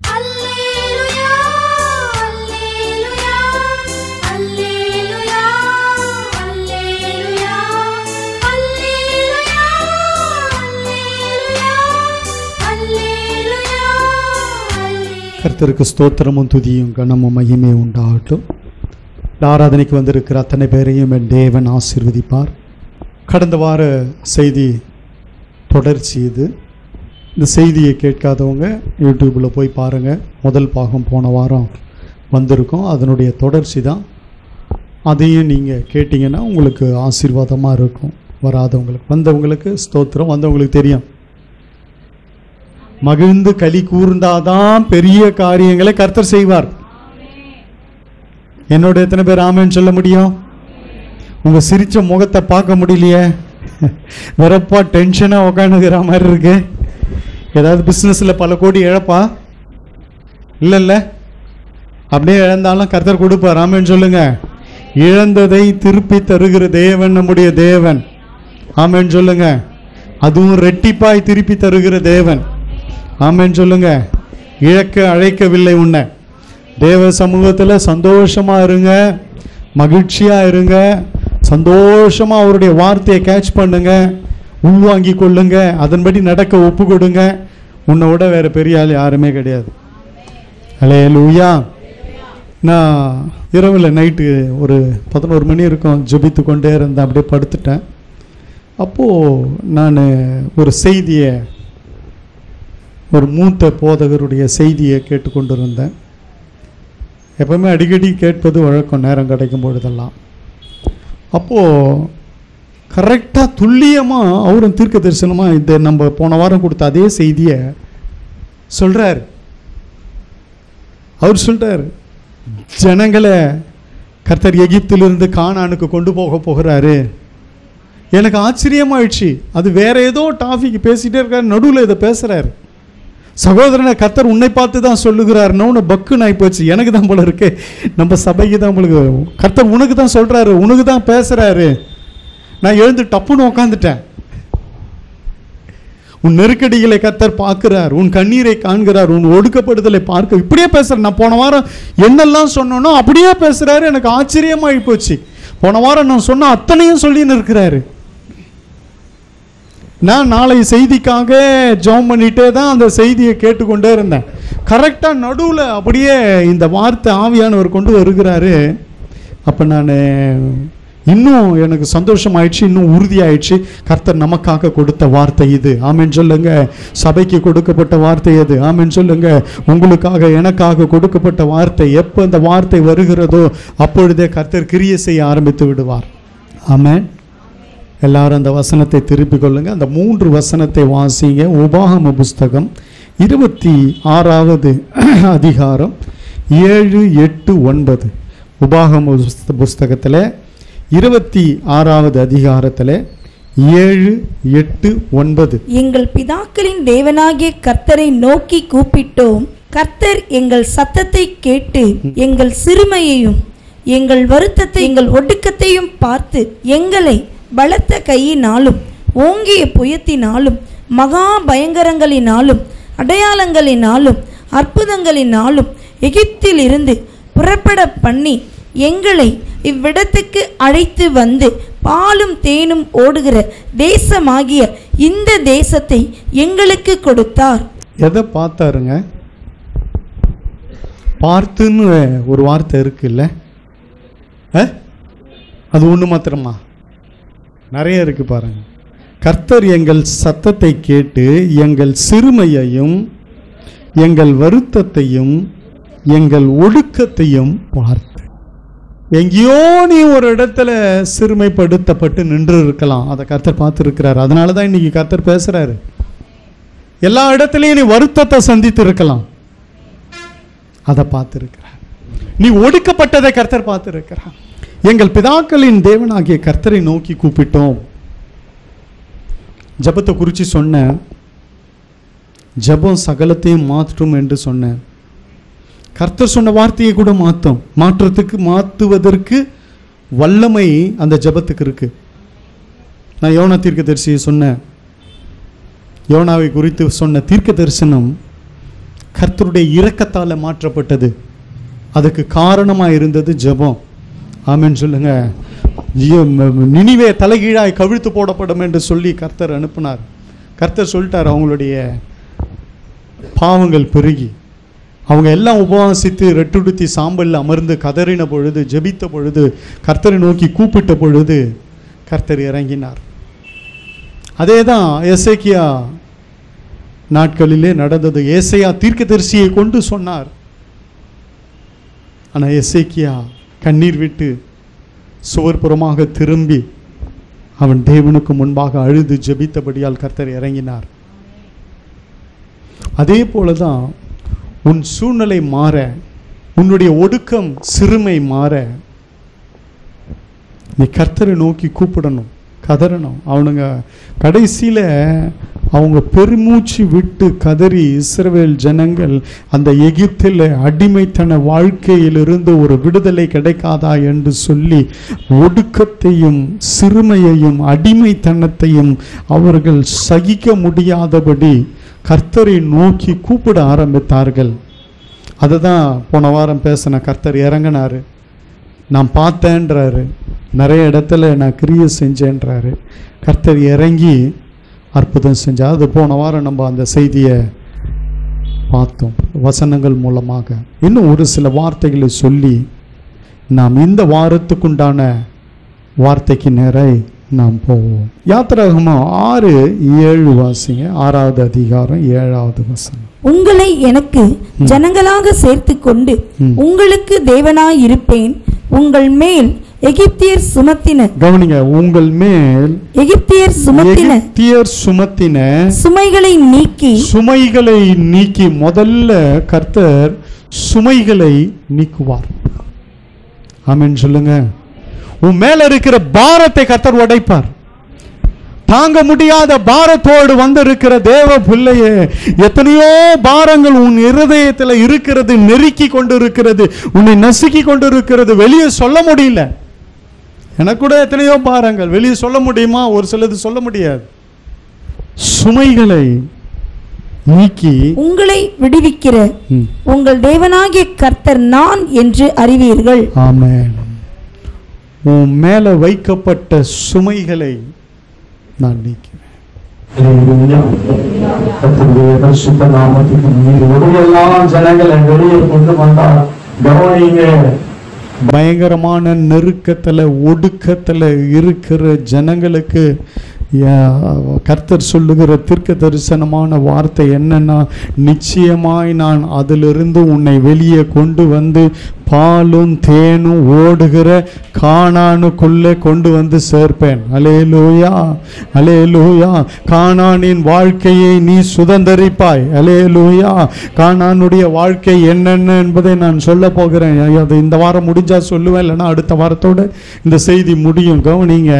அல்லேலூயா அல்லேலூயா அல்லேலூயா அல்லேலூயா அல்லேலூயா அல்லேலூயா அல்லேலூயா. கர்த்தருக்கு ஸ்தோத்திரமும் துதியும் கனமும் மகிமையும் உண்டாகட்டும். ஆராதனைக்கு வந்திருக்கிற அத்தனை பேரையும் என் தேவன் ஆசீர்வதிப்பார். கடந்த வார செய்தி தொடர்ச்சி இது. இந்த செய்தியை கேட்காதவங்க யூடியூப்பில் போய் பாருங்கள். முதல் பாகம் போன வாரம் வந்திருக்கோம், அதனுடைய தொடர்ச்சி தான். அதையும் நீங்கள் கேட்டிங்கன்னா உங்களுக்கு ஆசீர்வாதமாக இருக்கும். வராதவங்களுக்கு, வந்தவங்களுக்கு ஸ்தோத்திரம். வந்தவங்களுக்கு தெரியும், மகிழ்ந்து களி கூர்ந்தாதான் பெரிய காரியங்களை கர்த்தர் செய்வார். என்னோட எத்தனை பேர் ஆமேன்னு சொல்ல முடியும்? உங்க சிரிச்ச முகத்தை பார்க்க முடியலையே, வெறப்பா டென்ஷனாக உக்காந்துக்கிற மாதிரி இருக்கு. ஏதாவது பிஸ்னஸில் பல கோடி இழப்பா? இல்லை, அப்படியே இழந்தாலும் கர்த்தர் கொடுப்பார். ஆமேன்னு சொல்லுங்க. இழந்ததை திருப்பி தருகிற தேவன் நம்முடைய தேவன். ஆமேன்னு சொல்லுங்க. அதுவும் ரெட்டிப்பாய் திருப்பி தருகிற தேவன். ஆமேன்னு சொல்லுங்க. இழக்க அழைக்கவில்லை உன்னை. தேவ சமூகத்தில் சந்தோஷமாக இருங்க, மகிழ்ச்சியாக இருங்க, சந்தோஷமாக அவருடைய வார்த்தையை கேட்ச் பண்ணுங்க, உள்வாங்கி கொள்ளுங்க, அதன்படி நடக்க ஒப்பு கொடுங்க. உன்னை விட வேறு பெரிய ஆள் யாருமே கிடையாது. அல்லேலூயா. நான் இரவில் நைட்டு ஒரு 11 மணி இருக்கும், ஜெபித்து கொண்டே இருந்தேன். அப்படியே படுத்துட்டேன். அப்போது நான் ஒரு செய்தியை, ஒரு மூத்த போதகருடைய செய்தியை கேட்டுக்கொண்டு இருந்தேன். எப்பவுமே அடிக்கடி கேட்பது வழக்கம் நேரம் கிடைக்கும் பொழுதெல்லாம். அப்போது கரெக்டாக துல்லியமாக அவரும் தீர்க்க தரிசனமாக இந்த நம்ம போன வாரம் கொடுத்த அதே செய்தியை சொல்கிறார். அவர் சொல்கிறார், ஜனங்களை கர்த்தர் எகிப்திலிருந்து கானானுக்கு கொண்டு போகிறாரு. எனக்கு ஆச்சரியமாயிடுச்சு. அது வேற ஏதோ டாபிக் பேசிகிட்டே இருக்கார், நடுவில் இதை பேசுகிறார். சகோதரனை, கர்த்தர் உன்னை பார்த்து தான் சொல்லுகிறாருன்னு பக்குன்னு ஆகி போச்சு. எனக்கு தான் போல இருக்கு, நம்ம சபைக்கு தான் உங்களுக்கு கர்த்தர் உனக்கு தான் சொல்கிறாரு, உனக்கு தான் பேசுகிறாரு. நான் எழுந்து டப்புன்னு உக்காந்துட்டேன். உன் நெருக்கடிகளை கர்த்தர் பார்க்கிறார், உன் கண்ணீரை காண்கிறார், உன் ஒடுக்கப்படுதலை பார்க்க. இப்படியே பேசுகிறேன். நான் போன வாரம் என்னெல்லாம் சொன்னோனோ அப்படியே பேசுகிறாரு. எனக்கு ஆச்சரியமாகி போச்சு. போன வாரம் நான் சொன்ன அத்தனையும் சொல்லின்னு இருக்கிறாரு. நான் நாளை செய்திக்காக ஜெபம் பண்ணிட்டே தான் அந்த செய்தியை கேட்டுக்கொண்டே இருந்தேன். கரெக்டாக நடுவில் அப்படியே இந்த வார்த்தை ஆவியானவர் கொண்டு வருகிறாரு. அப்போ நான் இன்னும் எனக்கு சந்தோஷம் ஆயிடுச்சு, இன்னும் உறுதியாயிடுச்சு. கர்த்தர் நமக்காக கொடுத்த வார்த்தை இது. ஆமென் சொல்லுங்க. சபைக்கு கொடுக்கப்பட்ட வார்த்தை அது. ஆமென் சொல்லுங்க. உங்களுக்காக எனக்காக கொடுக்கப்பட்ட வார்த்தை. எப்போ இந்த வார்த்தை வருகிறதோ அப்பொழுதே கர்த்தர் கிரியை செய்ய ஆரம்பித்து விடுவார். ஆமென். எல்லாரும் அந்த வசனத்தை திருப்பிக் கொள்ளுங்க. அந்த 3 வசனத்தை வாசிங்க. உபாகம புஸ்தகம் 26வது அதிகாரம் 7, 8, 9. உபாகம புஸ்தகத்தில் 26வது அதிகாரத்தில் 7, 8, 9. எங்கள் பிதாக்களின் தேவனாகிய கர்த்தரை நோக்கி கூப்பிட்டோம். கர்த்தர் எங்கள் சத்தத்தை கேட்டு எங்கள் சிறுமையையும் எங்கள் வருத்தத்தை எங்கள் ஒடுக்கத்தையும் பார்த்து எங்களை பலத்த கையினாலும் ஓங்கிய புயத்தினாலும் மகா பயங்கரங்களினாலும் அடையாளங்களினாலும் அற்புதங்களினாலும் எகிப்திலிருந்து புறப்பட பண்ணி எங்களை இவ்விடத்துக்கு அழைத்து வந்து பாலும் தேனும் ஓடுகிற தேசமாகிய இந்த தேசத்தை எங்களுக்கு கொடுத்தார். எதை பார்த்தாருங்க? பார்த்துன்னு ஒரு வார்த்தை இருக்குல்ல, அது ஒன்று மாத்திரமா? நிறைய இருக்கு பாருங்க. கர்த்தர் எங்கள் சத்தத்தை கேட்டு எங்கள் சிறுமையையும் எங்கள் வருத்தத்தையும் எங்கள் ஒடுக்கத்தையும் பார்த்து. எங்கேயோ நீ ஒரு இடத்துல சிறுமைப்படுத்தப்பட்டு நின்று இருக்கலாம், அதை கர்த்தர் பார்த்துருக்கிறார். அதனால தான் இன்னைக்கு கர்த்தர் பேசுறாரு. எல்லா இடத்துலையும் நீ வருத்தத்தை சந்தித்து இருக்கலாம், அதை பார்த்துருக்கிறார். நீ ஒடுக்கப்பட்டதை கர்த்தர் பார்த்துருக்கிறார். எங்கள் பிதாக்களின் தேவனாகிய கர்த்தரை நோக்கி கூப்பிட்டோம். ஜபத்தை குறித்து சொன்னேன். ஜபம் சகலத்தையும் மாற்றும் என்று சொன்னேன். கர்த்தர் சொன்ன வார்த்தையை கூட மாற்றுவதற்கு வல்லமை அந்த ஜபத்துக்கு இருக்கு. நான் யோனா தீர்க்க தரிசியை சொன்னேன். யோனாவை குறித்து சொன்ன தீர்க்க தரிசனம் கர்த்தருடைய இரக்கத்தால் மாற்றப்பட்டது. அதுக்கு காரணமாக இருந்தது ஜெபம். ஆமென் சொல்லுங்க. நினிவே தலைகீழாய் கவிழ்த்து போடப்படும் என்று சொல்லி கர்த்தர் அனுப்பினார். கர்த்தர் சொல்லிட்டார், அவங்களுடைய பாவங்கள் பெருகி அவங்க எல்லாம் உபவாசித்து ரெட்டுடுத்தி சாம்பலில் அமர்ந்து கதறின பொழுது, ஜெபித்த பொழுது, கர்த்தரை நோக்கி கூப்பிட்ட பொழுது கர்த்தர் இறங்கினார். அதே தான் எசேக்கியா நாட்களிலே நடந்தது. ஏசாயா தீர்க்கதரிசியை கொண்டு சொன்னார். ஆனால் எசேக்கியா கண்ணீர் விட்டு சுவர்புறமாக திரும்பி அவன் தேவனுக்கு முன்பாக அழுது ஜெபித்தபடியால் கர்த்தர் இறங்கினார். அதே போலதான் உன் சூழ்நிலை மாற, உன்னுடைய ஒடுக்கம் சிறுமை மாற, நீ கர்த்தரை நோக்கி கூப்பிடணும், கதறணும். அவனுங்க கடைசியில் அவங்க பெருமூச்சு விட்டு கதறி, இஸ்ரவேல் ஜனங்கள் அந்த எகிப்தில் அடிமைத்தன வாழ்க்கையிலிருந்து ஒரு விடுதலை கிடைக்காதா என்று சொல்லி ஒடுக்கத்தையும் சிறுமையையும் அடிமைத்தனத்தையும் அவர்கள் சகிக்க முடியாதபடி கர்த்தரை நோக்கி கூப்பிட ஆரம்பித்தார்கள். அதை தான் போன வாரம் பேசின. கர்த்தர் இறங்கினாரு, நான் பார்த்தேன்றாரு, நிறைய இடத்துல நான் கிரியை செஞ்சேன்றாரு. கர்த்தர் இறங்கி அற்புதம் செஞ்சார். அது போன வாரம் நம்ம அந்த செய்தியை பார்த்தோம் வசனங்கள் மூலமாக. இன்னும் ஒரு சில வார்த்தைகளை சொல்லி நாம் இந்த வாரத்துக்குண்டான வார்த்தைக்கு நேராக நாம் போவோம். யாத்திராகமம் 6:7 வாசிங்க. 6வது அதிகாரம் 7வது வசனம். உங்களை எனக்கு ஜனங்களாக சேர்த்து கொண்டு உங்களுக்கு தேவனாய் இருப்பேன். உங்கள் மேல் எகிப்தியர் சுமத்தின, கவனிங்க, உங்கள் மேல் எகிப்தியர் சுமத்தின சுமைகளை நீக்கி, முதல்ல கர்த்தர் சுமைகளை நீக்குவார். ஆமென் சொல்லுங்க. உன் மேல இருக்கிற பாரத்தை கர்த்தர் உடைப்பார். தாங்க முடியாத பாரத்தோடு வந்திருக்கிற தேவ பிள்ளையே, எத்தனையோ பாரங்கள் உன் இருதயத்தில் இருக்கிறது, நெருக்கி கொண்டு இருக்கிறது, உன்னை நசுக்கி கொண்டு இருக்கிறது, வெளியே சொல்ல முடியல. எனக்கு கூட எத்தனையோ பாரங்கள் வெளியே சொல்ல முடியுமா? ஒரு சிலது சொல்ல முடியாது. சுமைகளை நீக்கி உங்களை விடுவிக்கிற உங்கள் தேவனாகிய கர்த்தர் நான் என்று அறிவீர்கள். ஆமென். உன் மேல வைக்கப்பட்ட சுமைகளை நான் நீக்கிறேன். ஜனங்களை வெளியே கொண்டு வந்தார். கவனிங்க, பயங்கரமான நெருக்கத்துல ஒடுக்கத்துல இருக்கிற ஜனங்களுக்கு கர்த்தர் சொல்லுகிற தீர்க்க தரிசனமான வார்த்தை என்னன்னா, நிச்சயமாய் நான் அதிலிருந்து உன்னை வெளியே கொண்டு வந்து பாலும் தேனும் ஓடுகிற கானானுக்குள்ளே கொண்டு வந்து சேர்ப்பேன். அல்லேலூயா, அல்லேலூயா. கானானின் வாழ்க்கையை நீ சுதந்தரிப்பாய். அல்லேலூயா. கானானுடைய வாழ்க்கை என்னென்ன என்பதை நான் சொல்ல போகிறேன். அது இந்த வாரம் முடிஞ்சா சொல்லுவேன், இல்லைன்னா அடுத்த வாரத்தோடு இந்த செய்தி முடியும். கவனிங்க,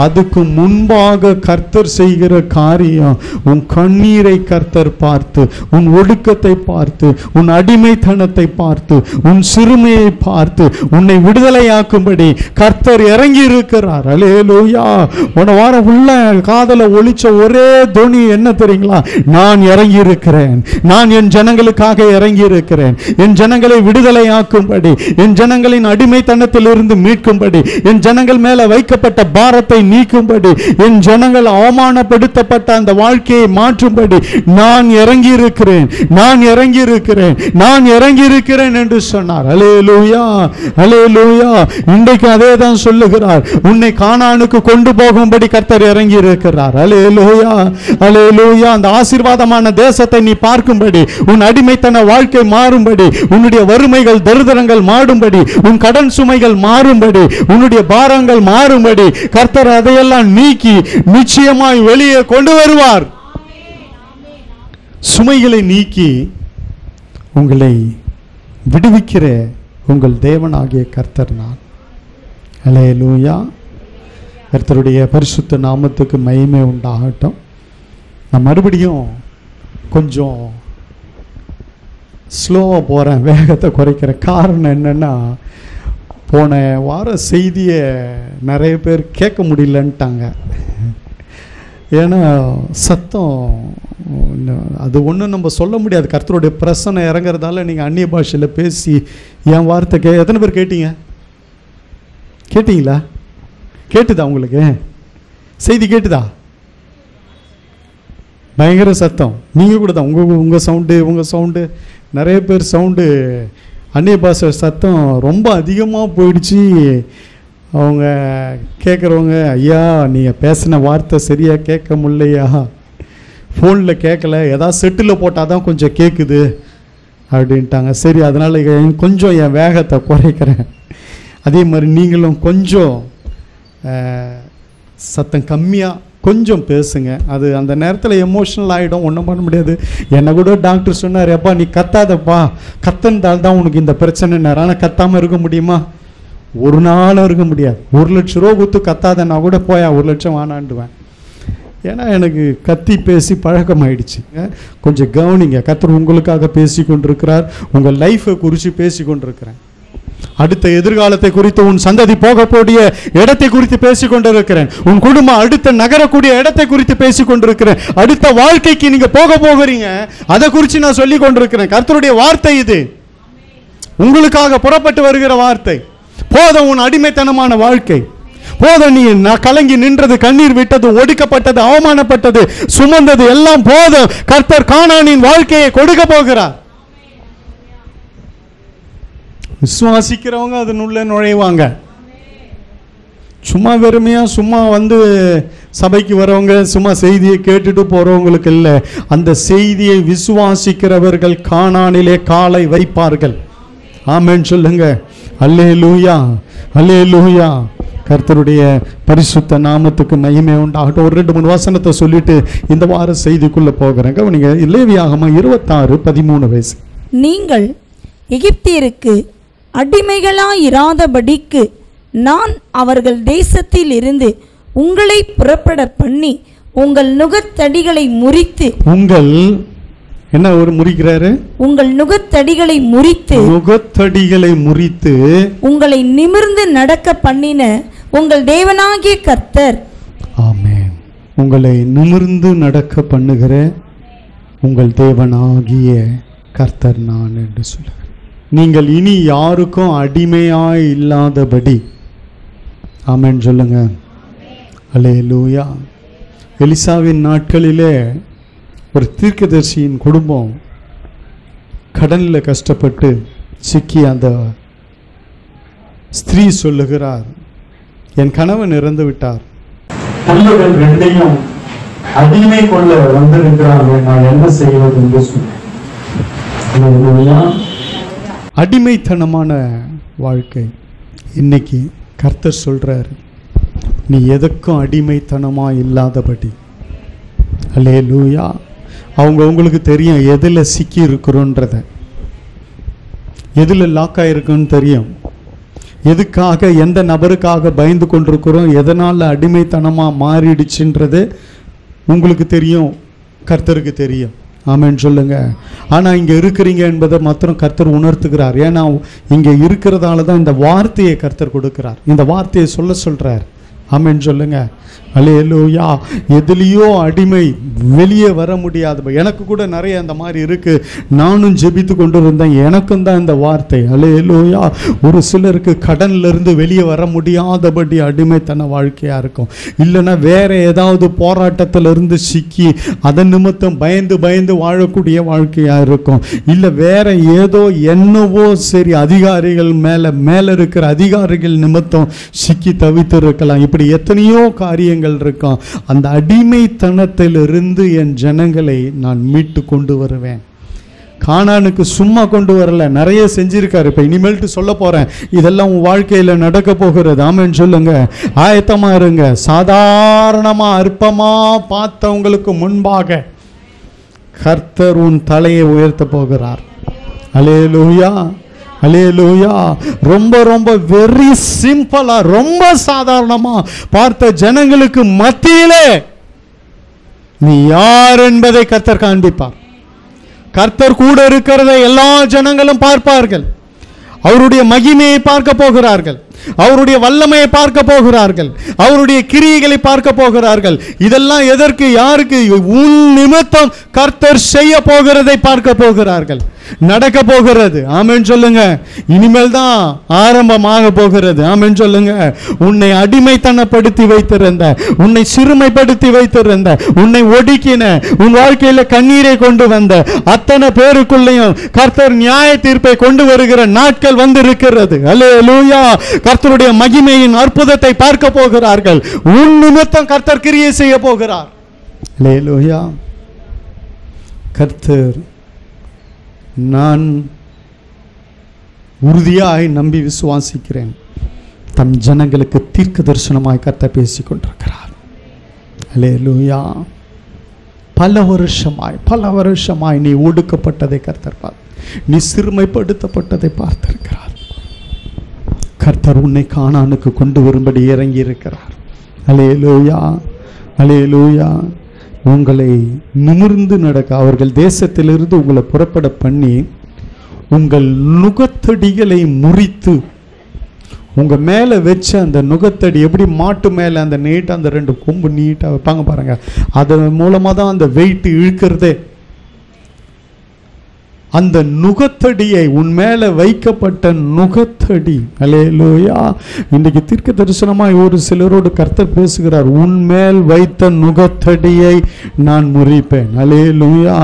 அதுக்கு முன்பாக கர்த்தர் செய்கிற காரியம், உன் கண்ணீரை கர்த்தர் பார்த்து, உன் ஒடுக்கத்தை பார்த்து, உன் அடிமைத்தனத்தை பார்த்து, உன் சிறுமையை பார்த்து உன்னை விடுதலையாக்கும்படி கர்த்தர் இறங்கி இருக்கிறார். அல்லேலூயா. போன வாரம் உள்ள காதல ஒலிச்ச ஒரே துணி என்ன தெரியுங்களா? நான் இறங்கி இருக்கிறேன், நான் என் ஜனங்களுக்காக இறங்கி இருக்கிறேன், என் ஜனங்களை விடுதலையாக்கும்படி, என் ஜனங்களின் அடிமைத்தனத்திலிருந்து மீட்கும்படி, என் ஜனங்கள் மேல வைக்கப்பட்ட பாரத்தை நீக்கும்படி, என் ஜனங்கள் அவமானப்படுத்தப்பட்ட அந்த வாழ்க்கையை மாற்றும்படி நான் இறங்கி இருக்கிறேன், நான் இறங்கி இருக்கிறேன், நான் இறங்கி இருக்கிறேன் என்று சொன்னார். அல்லேலூயா, அல்லேலூயா. இன்றைக்கு அதே தான் சொல்லுகிறார். உன்னை கானானுக்கு கொண்டு போகும்படி கர்த்தர் இறங்கி இருக்கிறார். அல்லேலூயா, அல்லேலூயா. அந்த ஆசீர்வாதமான தேசத்தை நீ பார்க்கும்படி, உன் அடிமைத்தன வாழ்க்கை மாறும்படி, உன்னுடைய வறுமைகள் தரித்திரங்கள் மாறும்படி, உன் கடன் சுமைகள் மாறும்படி, உன்னுடைய பாரங்கள் மாறும்படி கர்த்தர் அதையெல்லாம் நீக்கி நிச்சயமாய் வெளியே கொண்டு வருவார். சுமைகளை நீக்கி உங்களை விடுவிக்கிற உங்கள் தேவனாகிய கர்த்தர் நான். அல்லேலூயா. கர்த்தருடைய பரிசுத்த நாமத்துக்கு மகிமை உண்டாகட்டும். நான் மறுபடியும் கொஞ்சம் ஸ்லோவாக போகிறேன், வேகத்தை குறைக்கிற காரணம் என்னென்னா, போன வார செய்தியை நிறைய பேர் கேட்க முடியலன்ட்டாங்க. ஏன்னா சத்தம் அது ஒன்றும் நம்ம சொல்ல முடியாது. கர்த்தருடைய பிரசனை இறங்குறதால நீங்கள் அந்நிய பாஷையில் பேசி என் வார்த்தை எத்தனை பேர் கேட்டீங்களா? கேட்டுதா உங்களுக்கு? செய்தி கேட்டுதா? பயங்கர சத்தம். நீங்கள் கூட தான் உங்கள் சவுண்டு நிறைய பேர் சவுண்டு அந்நிய பாஷை சத்தம் ரொம்ப அதிகமாக போயிடுச்சு. அவங்க கேட்குறவங்க, ஐயா நீங்கள் பேசின வார்த்தை சரியாக கேட்க முடியலையா, ஃபோனில் கேட்கல, ஏதாவது செட்டில் போட்டால் தான் கொஞ்சம் கேட்குது அப்படின்ட்டாங்க. சரி, அதனால் கொஞ்சம் என் வேகத்தை குறைக்கிறேன். அதே மாதிரி நீங்களும் கொஞ்சம் சத்தம் கம்மியாக கொஞ்சம் பேசுங்க. அது அந்த நேரத்தில் எமோஷனல் ஆகிடும், ஒன்றும் பண்ண முடியாது. என்னை கூட டாக்டர் சொன்னார், எப்பா நீ கத்தாதப்பா, கத்தந்தால் தான் உனக்கு இந்த பிரச்சனைனார். ஆனால் கத்தாமல் இருக்க முடியுமா? ஒரு நாளும் இருக்க முடியாது. 1 லட்சம் ரூபா கொடுத்து கத்தாத நான் கூட போயா 1 லட்சம் வானாண்டுவேன். ஏன்னா எனக்கு கத்தி பேசி பழக்கமாயிடுச்சுங்க. கொஞ்சம் கவனிங்க. கர்த்தர் உங்களுக்காக பேசி கொண்டிருக்கிறார். உங்கள் லைஃப்பை குறித்து பேசி கொண்டிருக்கிறேன். அடுத்த எதிர்காலத்தை குறித்து, உன் சந்ததி போகக்கூடிய இடத்தை குறித்து பேசிக் கொண்டிருக்கிறேன். உன் குடும்பம் அடுத்த நகரக்கூடிய இடத்தை குறித்து பேசிக் கொண்டிருக்கிறேன். அடுத்த வாழ்க்கைக்கு நீங்க போகிறீங்க, அதை குறித்து நான் சொல்லிக் கொண்டிருக்கிறேன். கர்த்தருடைய வார்த்தை இது, உங்களுக்காக புறப்பட்டு வருகிற வார்த்தை. போதும் உன் அடிமைத்தனமான வாழ்க்கை, போதும் நீ கலங்கி நின்றது, கண்ணீர் விட்டது, ஒடுக்கப்பட்டது, அவமானப்பட்டது, சுமந்தது எல்லாம் போதும். கர்த்தர் கானானின் வாழ்க்கையை கொடுக்க போகிறார். விசுவாசிக்கிறவங்க அதனுள்ள நுழைவாங்க. சும்மா வெறுமையா சும்மா வந்து சபைக்கு வரவங்க சும்மா செய்தியை கேட்டுட்டு போறவங்களுக்கு இல்லை. அந்த செய்தியை விசுவாசிக்கிறவர்கள் கானானிலே காலை வைப்பார்கள். ஆமென் சொல்லுங்க. அல்லேலூயா, அல்லேலூயா. கர்த்தருடைய பரிசுத்த நாமத்துக்கு மகிமை உண்டாகட்டும். ஒரு 2-3 வசனத்தை சொல்லிட்டு இந்த வார செய்திக்குள்ள போகிறேன். கவனிங்க. லேவியாகமம் 26:13. நீங்கள் எகிப்தியருக்கு அடிமைகளாயிராதபடிக்கு நான் அவர்கள் தேசத்தில் இருந்து உங்களை புறப்பட பண்ணி உங்கள் நுகத்தடிகளை முறித்து, உங்கள் என்ன ஒரு முறிக்கிறாரு? உங்கள் நுகத்தடிகளை முறித்து, நுகத்தடிகளை முறித்து உங்களை நிமிர்ந்து நடக்க பண்ணின உங்கள் தேவனாகிய கர்த்தர். ஆமென். உங்களை நிமிர்ந்து நடக்க பண்ணுகிற உங்கள் தேவனாகிய கர்த்தர் நான் என்று சொல்லுகிறேன். நீங்கள் இனி யாருக்கும் அடிமையாய் இல்லாதபடி. ஆமென் சொல்லுங்க. அல்லேலூயா. எலிசாவின் நாட்களிலே ஒரு தீர்க்கதரிசியின் குடும்பம் கடனில் கஷ்டப்பட்டு சிக்கி அந்த ஸ்திரீ சொல்லுகிறார், என் கணவன் இறந்து விட்டார், பிள்ளைகள் 2ஐயும் அடிமை கொள்ள வந்திருக்கிறார்கள், நான் என்ன செய்வது என்று சொன்னேன். அடிமைத்தனமான வாழ்க்கை. இன்னைக்கு கர்த்தர் சொல்றாரு, நீ எதற்கும் அடிமைத்தனமா இல்லாதபடி. அல்லேலூயா. அவங்களுக்கு தெரியும் எதில் சிக்கி இருக்கிறோன்றத, எதில் லாக் ஆகிருக்குன்னு தெரியும், எதுக்காக எந்த நபருக்காக பயந்து கொண்டிருக்கிறோம், எதனால் அடிமைத்தனமாக மாறிடுச்சுன்றது உங்களுக்கு தெரியும், கர்த்தருக்கு தெரியும். ஆமென் சொல்லுங்க. ஆனால் இங்கே இருக்கிறீங்க என்பதை மாத்திரம் கர்த்தர் உணர்த்துகிறார். ஏன்னா இங்கே இருக்கிறதால தான் இந்த வார்த்தையை கர்த்தர் கொடுக்கிறார். இந்த வார்த்தையை சொல்கிறார். ஆமென் சொல்லுங்க. அல்லேலூயா. எதுலேயோ அடிமை வெளியே வர முடியாது. எனக்கு கூட நிறைய அந்த மாதிரி இருக்கு. நானும் ஜெபித்து கொண்டு இருந்தேன், எனக்கும் தான் இந்த வார்த்தை. அல்லேலூயா. ஒரு சிலருக்கு கடன்ல இருந்து வெளியே வர முடியாதபடி அடிமைத்தன வாழ்க்கையா இருக்கும். இல்லைன்னா வேற ஏதாவது போராட்டத்துல இருந்து சிக்கி அதன் நிமித்தம் பயந்து பயந்து வாழக்கூடிய வாழ்க்கையா இருக்கும். இல்லை வேற ஏதோ என்னவோ சரி அதிகாரிகள் மேல இருக்கிற அதிகாரிகள் நிமித்தம் சிக்கி தவித்து இருக்கலாம். இப்படி எத்தனையோ காரியங்கள் இருக்கும். அந்த அடிமைத்தனத்திலிருந்து என் ஜனங்களை நான் மீட்டு கொண்டு வருவேன். கானானுக்கு சும்மா கொண்டு வரல, நிறைய செஞ்சிருக்காரு. இப்ப இனிமேல்ட்டு சொல்ல போறேன், இதெல்லாம் உன் வாழ்க்கையில நடக்க போகிறது. ஆமென் சொல்லுங்க. ஆயத்தமா இருங்க. சாதாரணமா அற்பமா பார்த்தவங்களுக்கு முன்பாக கர்த்தர் உன் தலையை உயர்த்த போகிறார். அல்லேலூயா, அல்லேலூயா. ரொம்ப ரொம்ப வெரி சிம்பிளா, ரொம்ப சாதாரணமா பார்த்த ஜனங்களுக்கு மத்தியிலே நீ யார் என்பதை கர்த்தர் காண்பிப்பார். கர்த்தர் கூட இருக்கிறதை எல்லா ஜனங்களும் பார்ப்பார்கள். அவருடைய மகிமையை பார்க்க போகிறார்கள். அவருடைய வல்லமையை பார்க்க போகிறார்கள், அவருடைய கிரியைகளை பார்க்க போகிறார்கள். இதெல்லாம் எதற்கு, யாருக்கு? உன் நிமித்தம் கர்த்தர் செய்ய போகிறதை பார்க்க போகிறார்கள், நடக்க போகிறது. ஆமென் சொல்லுங்க. இனிமேல் தான் ஆரம்பமாக போகிறது. ஆமென் சொல்லுங்க. உன்னை அடிமைத்தனப்படுத்தி வைத்திருந்த, உன்னை சிறுமைப்படுத்தி வைத்திருந்த, உன்னை ஒடுக்கின, உன் வாழ்க்கையில கண்ணீரை கொண்டு வந்த அத்தனை பேருக்குள்ளேயும் கர்த்தர் நியாய தீர்ப்பை கொண்டு வருகிற நாட்கள் வந்து இருக்கிறது. அல்லேலூயா. கர்த்தருடைய மகிமையின் அற்புதத்தை பார்க்க போகிறார்கள். உன் நிமித்தம் கர்த்தர் கிரியை செய்ய போகிறார். அல்லேலூயா. கர்த்தர், நான் உறுதியாய் நம்பி விசுவாசிக்கிறேன், தம் ஜனங்களுக்கு தீர்க்க தரிசனமாய் கர்த்தர் பேசிக் கொண்டிருக்கிறார். அல்லேலூயா. பல வருஷமாய் நீ ஒடுக்கப்பட்டதை கர்த்தர் பார்த்து, நீ சிறுமைப்படுத்தப்பட்டதை பார்த்திருக்கிறார். கர்த்தர் உன்னை கானானுக்கு கொண்டு வரும்படி இறங்கி இருக்கிறார். அல்லேலூயா, அல்லேலூயா. உங்களை நிமிர்ந்து நடக்க அவர்கள் தேசத்திலிருந்து உங்களை புறப்பட பண்ணி உங்கள் நுகத்தடிகளை முறித்து, உங்க மேல வச்ச அந்த நுகத்தடி எப்படி மாட்டு மேல அந்த நீட்டா அந்த 2 கொம்பு நீட்டா வைப்பாங்க பாருங்க, அதன் மூலமா தான் அந்த வெயிட் இழுக்கிறதே. அந்த நுகத்தடியை, உன் மேல வைக்கப்பட்ட நுகத்தடி, அல்லேலூயா. இன்றைக்கு தீர்க்க தரிசனமாய் ஒரு சிலரோடு கர்த்தர் பேசுகிறார். உன் மேல் வைத்த நுகத்தடியை நான் முறிப்பேன். அல்லேலூயா.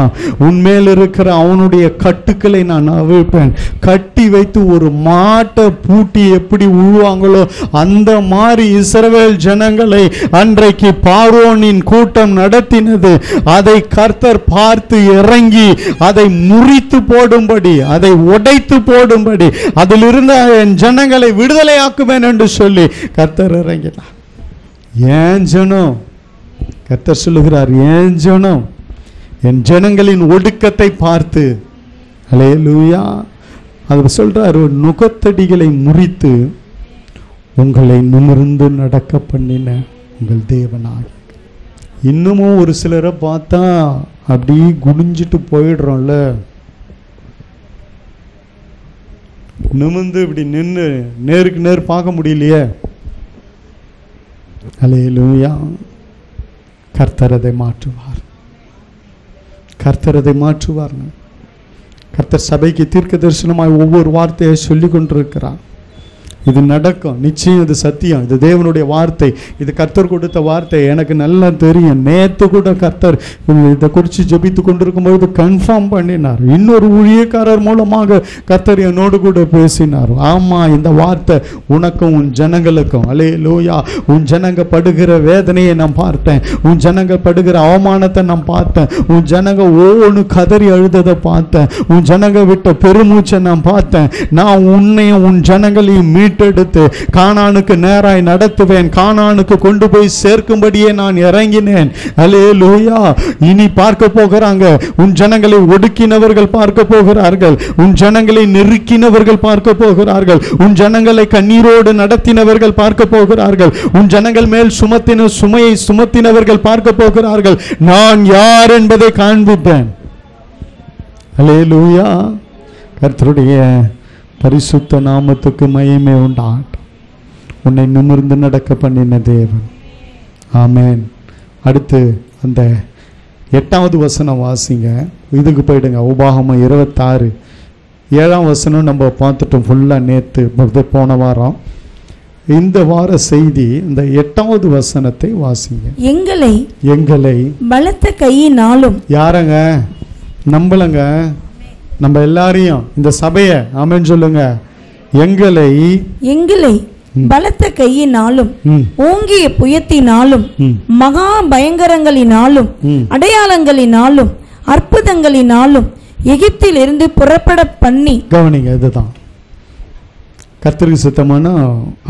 உன் மேல் இருக்கிற அவனுடைய கட்டுக்களை நான் அவிழ்ப்பேன். கட்டி வைத்து ஒரு மாட்டை பூட்டி எப்படி உழுவாங்களோ அந்த மாதிரி இஸ்ரவேல் ஜனங்களை அன்றைக்கு பார்வோனின் கூட்டம் நடத்தினது. அதை கர்த்தர் பார்த்து இறங்கி அதை முறித்து போடும்படி, அதை உடைத்து போடும்படி, அதிலிருந்து என் ஜனங்களை விடுதலையாக்குவேன் என்று சொல்லி கர்த்தர் இறங்கினார். ஏன் ஜனம்? கர்த்தர் சொல்லுகிறார், ஏன் ஜனம் என் ஜனங்களின் ஒடுக்கத்தை பார்த்து, அல்லேலூயா, அது சொல்றார், நுகத்தடிகளை முறித்து உங்களை நிமிர்ந்து நடக்க பண்ணின உங்கள் தேவனாக. இன்னமும் ஒரு சிலரை பார்த்தா அப்படி குனிஞ்சிட்டு போயிடுறோம்ல, நிமிர்ந்து இப்படி நின்று நேருக்கு நேர் பார்க்க முடியலையே. அல்லேலூயா. கர்த்தர் அதை மாற்றுவார், கர்த்தர் அதை மாற்றுவார். கர்த்தர் சபைக்கு தீர்க்க தரிசனமாய் ஒவ்வொரு வார்த்தையை சொல்லி கொண்டிருக்கிறார். இது நடக்கும், நிச்சயம், இது சத்தியம், இது தேவனுடைய வார்த்தை, இது கர்த்தர் கொடுத்த வார்த்தை. எனக்கு நல்லா தெரியும். நேற்று கூட கர்த்தர் இதை குறித்து ஜெபித்து கொண்டிருக்கும்போது கன்ஃபார்ம் பண்ணினார். இன்னொரு ஊழியக்காரர் மூலமாக கர்த்தர் என்னோடு கூட பேசினார். ஆமா, இந்த வார்த்தை உனக்கும் உன் ஜனங்களுக்கும். அல்லேலூயா. உன் ஜனங்க படுகிற வேதனையை நான் பார்த்தேன், உன் ஜனங்க படுகிற அவமானத்தை நான் பார்த்தேன், உன் ஜனங்க ஒவ்வொன்று கதறி அழுததை பார்த்தேன், உன் ஜனங்க விட்ட பெருமூச்சை நான் பார்த்தேன். நான் உன்னையும் உன் ஜனங்களையும் மீட்டெடுத்து கானானுக்கு நேராய் நடத்துவேன், கானானுக்கு கொண்டு போய் சேர்க்கும்படியே நான் இறங்கினேன். அல்லேலூயா. இனி பார்க்க போகிறாங்க, உன் ஜனங்களை ஒடுக்கினவர்கள் பார்க்க போகிறார்கள், உன் ஜனங்களை நெருக்கினவர்கள் பார்க்க போகிறார்கள், உன் ஜனங்களை கண்ணீரோடு நடத்தினவர்கள் பார்க்க போகிறார்கள், உன் ஜனங்கள் மேல் சுமத்தின சுமையை சுமத்தினவர்கள் பார்க்க போகிறார்கள். நான் யார் என்பதை காண்பிப்பேன். அல்லேலூயா. கர்த்தருடைய பரிசுத்த நாமத்துக்கு மகிமை உண்டாகட்டும். உன்னை நிமிர்ந்து நடக்க பண்ணின தேவன். ஆமென். அடுத்து அந்த 8வது வசனம் வாசிங்க. இதுக்கு போயிடுங்க. உபாகமம் 26 7ஆம் வசனம் நம்ம பார்த்துட்டோம் ஃபுல்லாக நேற்று போன வாரம். இந்த வார செய்தி இந்த 8வது வசனத்தை வாசிங்க. எங்களை பலத்த கையினாலும். யாரங்க? நம்மளங்க, நம்ம எல்லாரையும், இந்த சபையை. ஆமென் சொல்லுங்க. எங்களை பலத்த கையினாலும் ஓங்கிய புயத்தினாலும் மகா பயங்கரங்களினாலும் அடையாளங்களினாலும் அற்புதங்களினாலும் எகிப்தில் இருந்து புறப்பட பண்ணி. கவனிங்க, இதுதான் கர்த்தருக்கு சித்தமான.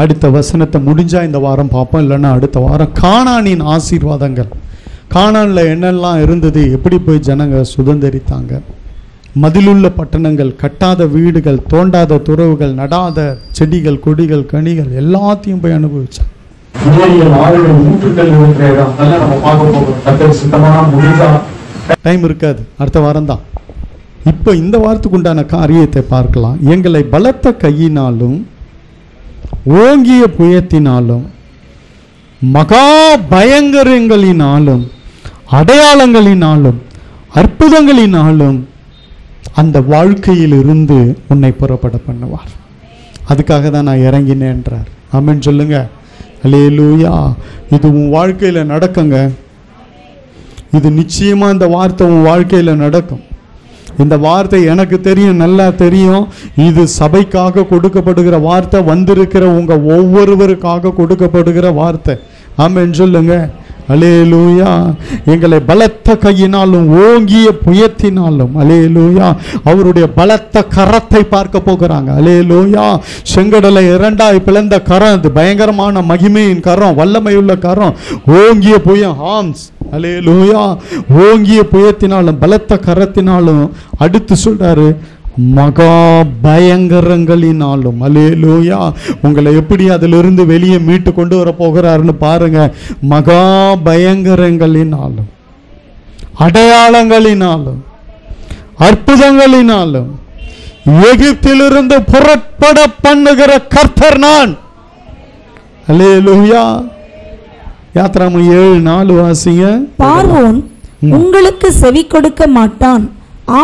அடுத்த வசனத்தை முடிஞ்சா இந்த வாரம் பார்ப்போம், இல்லைன்னா அடுத்த வாரம். கானானின் ஆசீர்வாதங்கள். கானான்ல என்னெல்லாம் இருந்தது, எப்படி போய் ஜனங்க சுதந்திரித்தாங்க, மதிலுள்ள பட்டணங்கள், கட்டாத வீடுகள், தோண்டாத துறவுகள், நடாத செடிகள், கொடிகள், கனிகள் எல்லாத்தையும் போய் அனுபவிச்சாங்க. டைம் இருக்காது, அடுத்த வாரம் தான். இப்போ இந்த வாரத்துக்கு உண்டான காரியத்தை பார்க்கலாம். எங்களை பலத்த கையினாலும் ஓங்கிய புயத்தினாலும் மகா பயங்கரங்களினாலும் அடையாளங்களினாலும் அற்புதங்களினாலும் அந்த வாழ்க்கையில் இருந்து உன்னை புறப்பட பண்ணுவார். அதுக்காக தான் நான் இறங்கினேன்றார். ஆமென் சொல்லுங்க. அல்லேலூயா. இது உன் வாழ்க்கையில் நடக்குங்க. இது நிச்சயமா இந்த வார்த்தை உன் வாழ்க்கையில் நடக்கும். இந்த வார்த்தை எனக்கு தெரியும், நல்லா தெரியும். இது சபைக்காக கொடுக்கப்படுகிற வார்த்தை, வந்திருக்கிற உங்க ஒவ்வொருவருக்காக கொடுக்கப்படுகிற வார்த்தை. ஆமென் சொல்லுங்க. அல்லேலூயா. எங்களை பலத்த கையினாலும் ஓங்கிய புயத்தினாலும் அல்லேலூயா அவருடைய பலத்த கரத்தை பார்க்க போகிறாங்க. அல்லேலூயா. செங்கடலை இரண்டாய் பிளந்த கரம், அது பயங்கரமான மகிமையின் கரம், வல்லமையுள்ள கரம், ஓங்கிய புயம், ஹார்ம்ஸ். அல்லேலூயா. ஓங்கிய புயத்தினாலும் பலத்த கரத்தினாலும் அடுத்து சொல்றாரு மகா பயங்கரங்களினாலும். அல்லேலூயா. உங்களை எப்படி அதிலிருந்து வெளியே மீட்டு கொண்டு வர போகிறாருன்னு பாருங்க. மகா பயங்கரங்களினாலும் அடையாளங்களினாலும் அற்புதங்களினாலும் எகிப்திலிருந்து புறப்பட பண்ணுகிற கர்த்தர் நான். அல்லேலூயா. யாத்திராகமம் 7:4 வாசிங்க. பார்வோன் உங்களுக்கு செவி கொடுக்க மாட்டான்,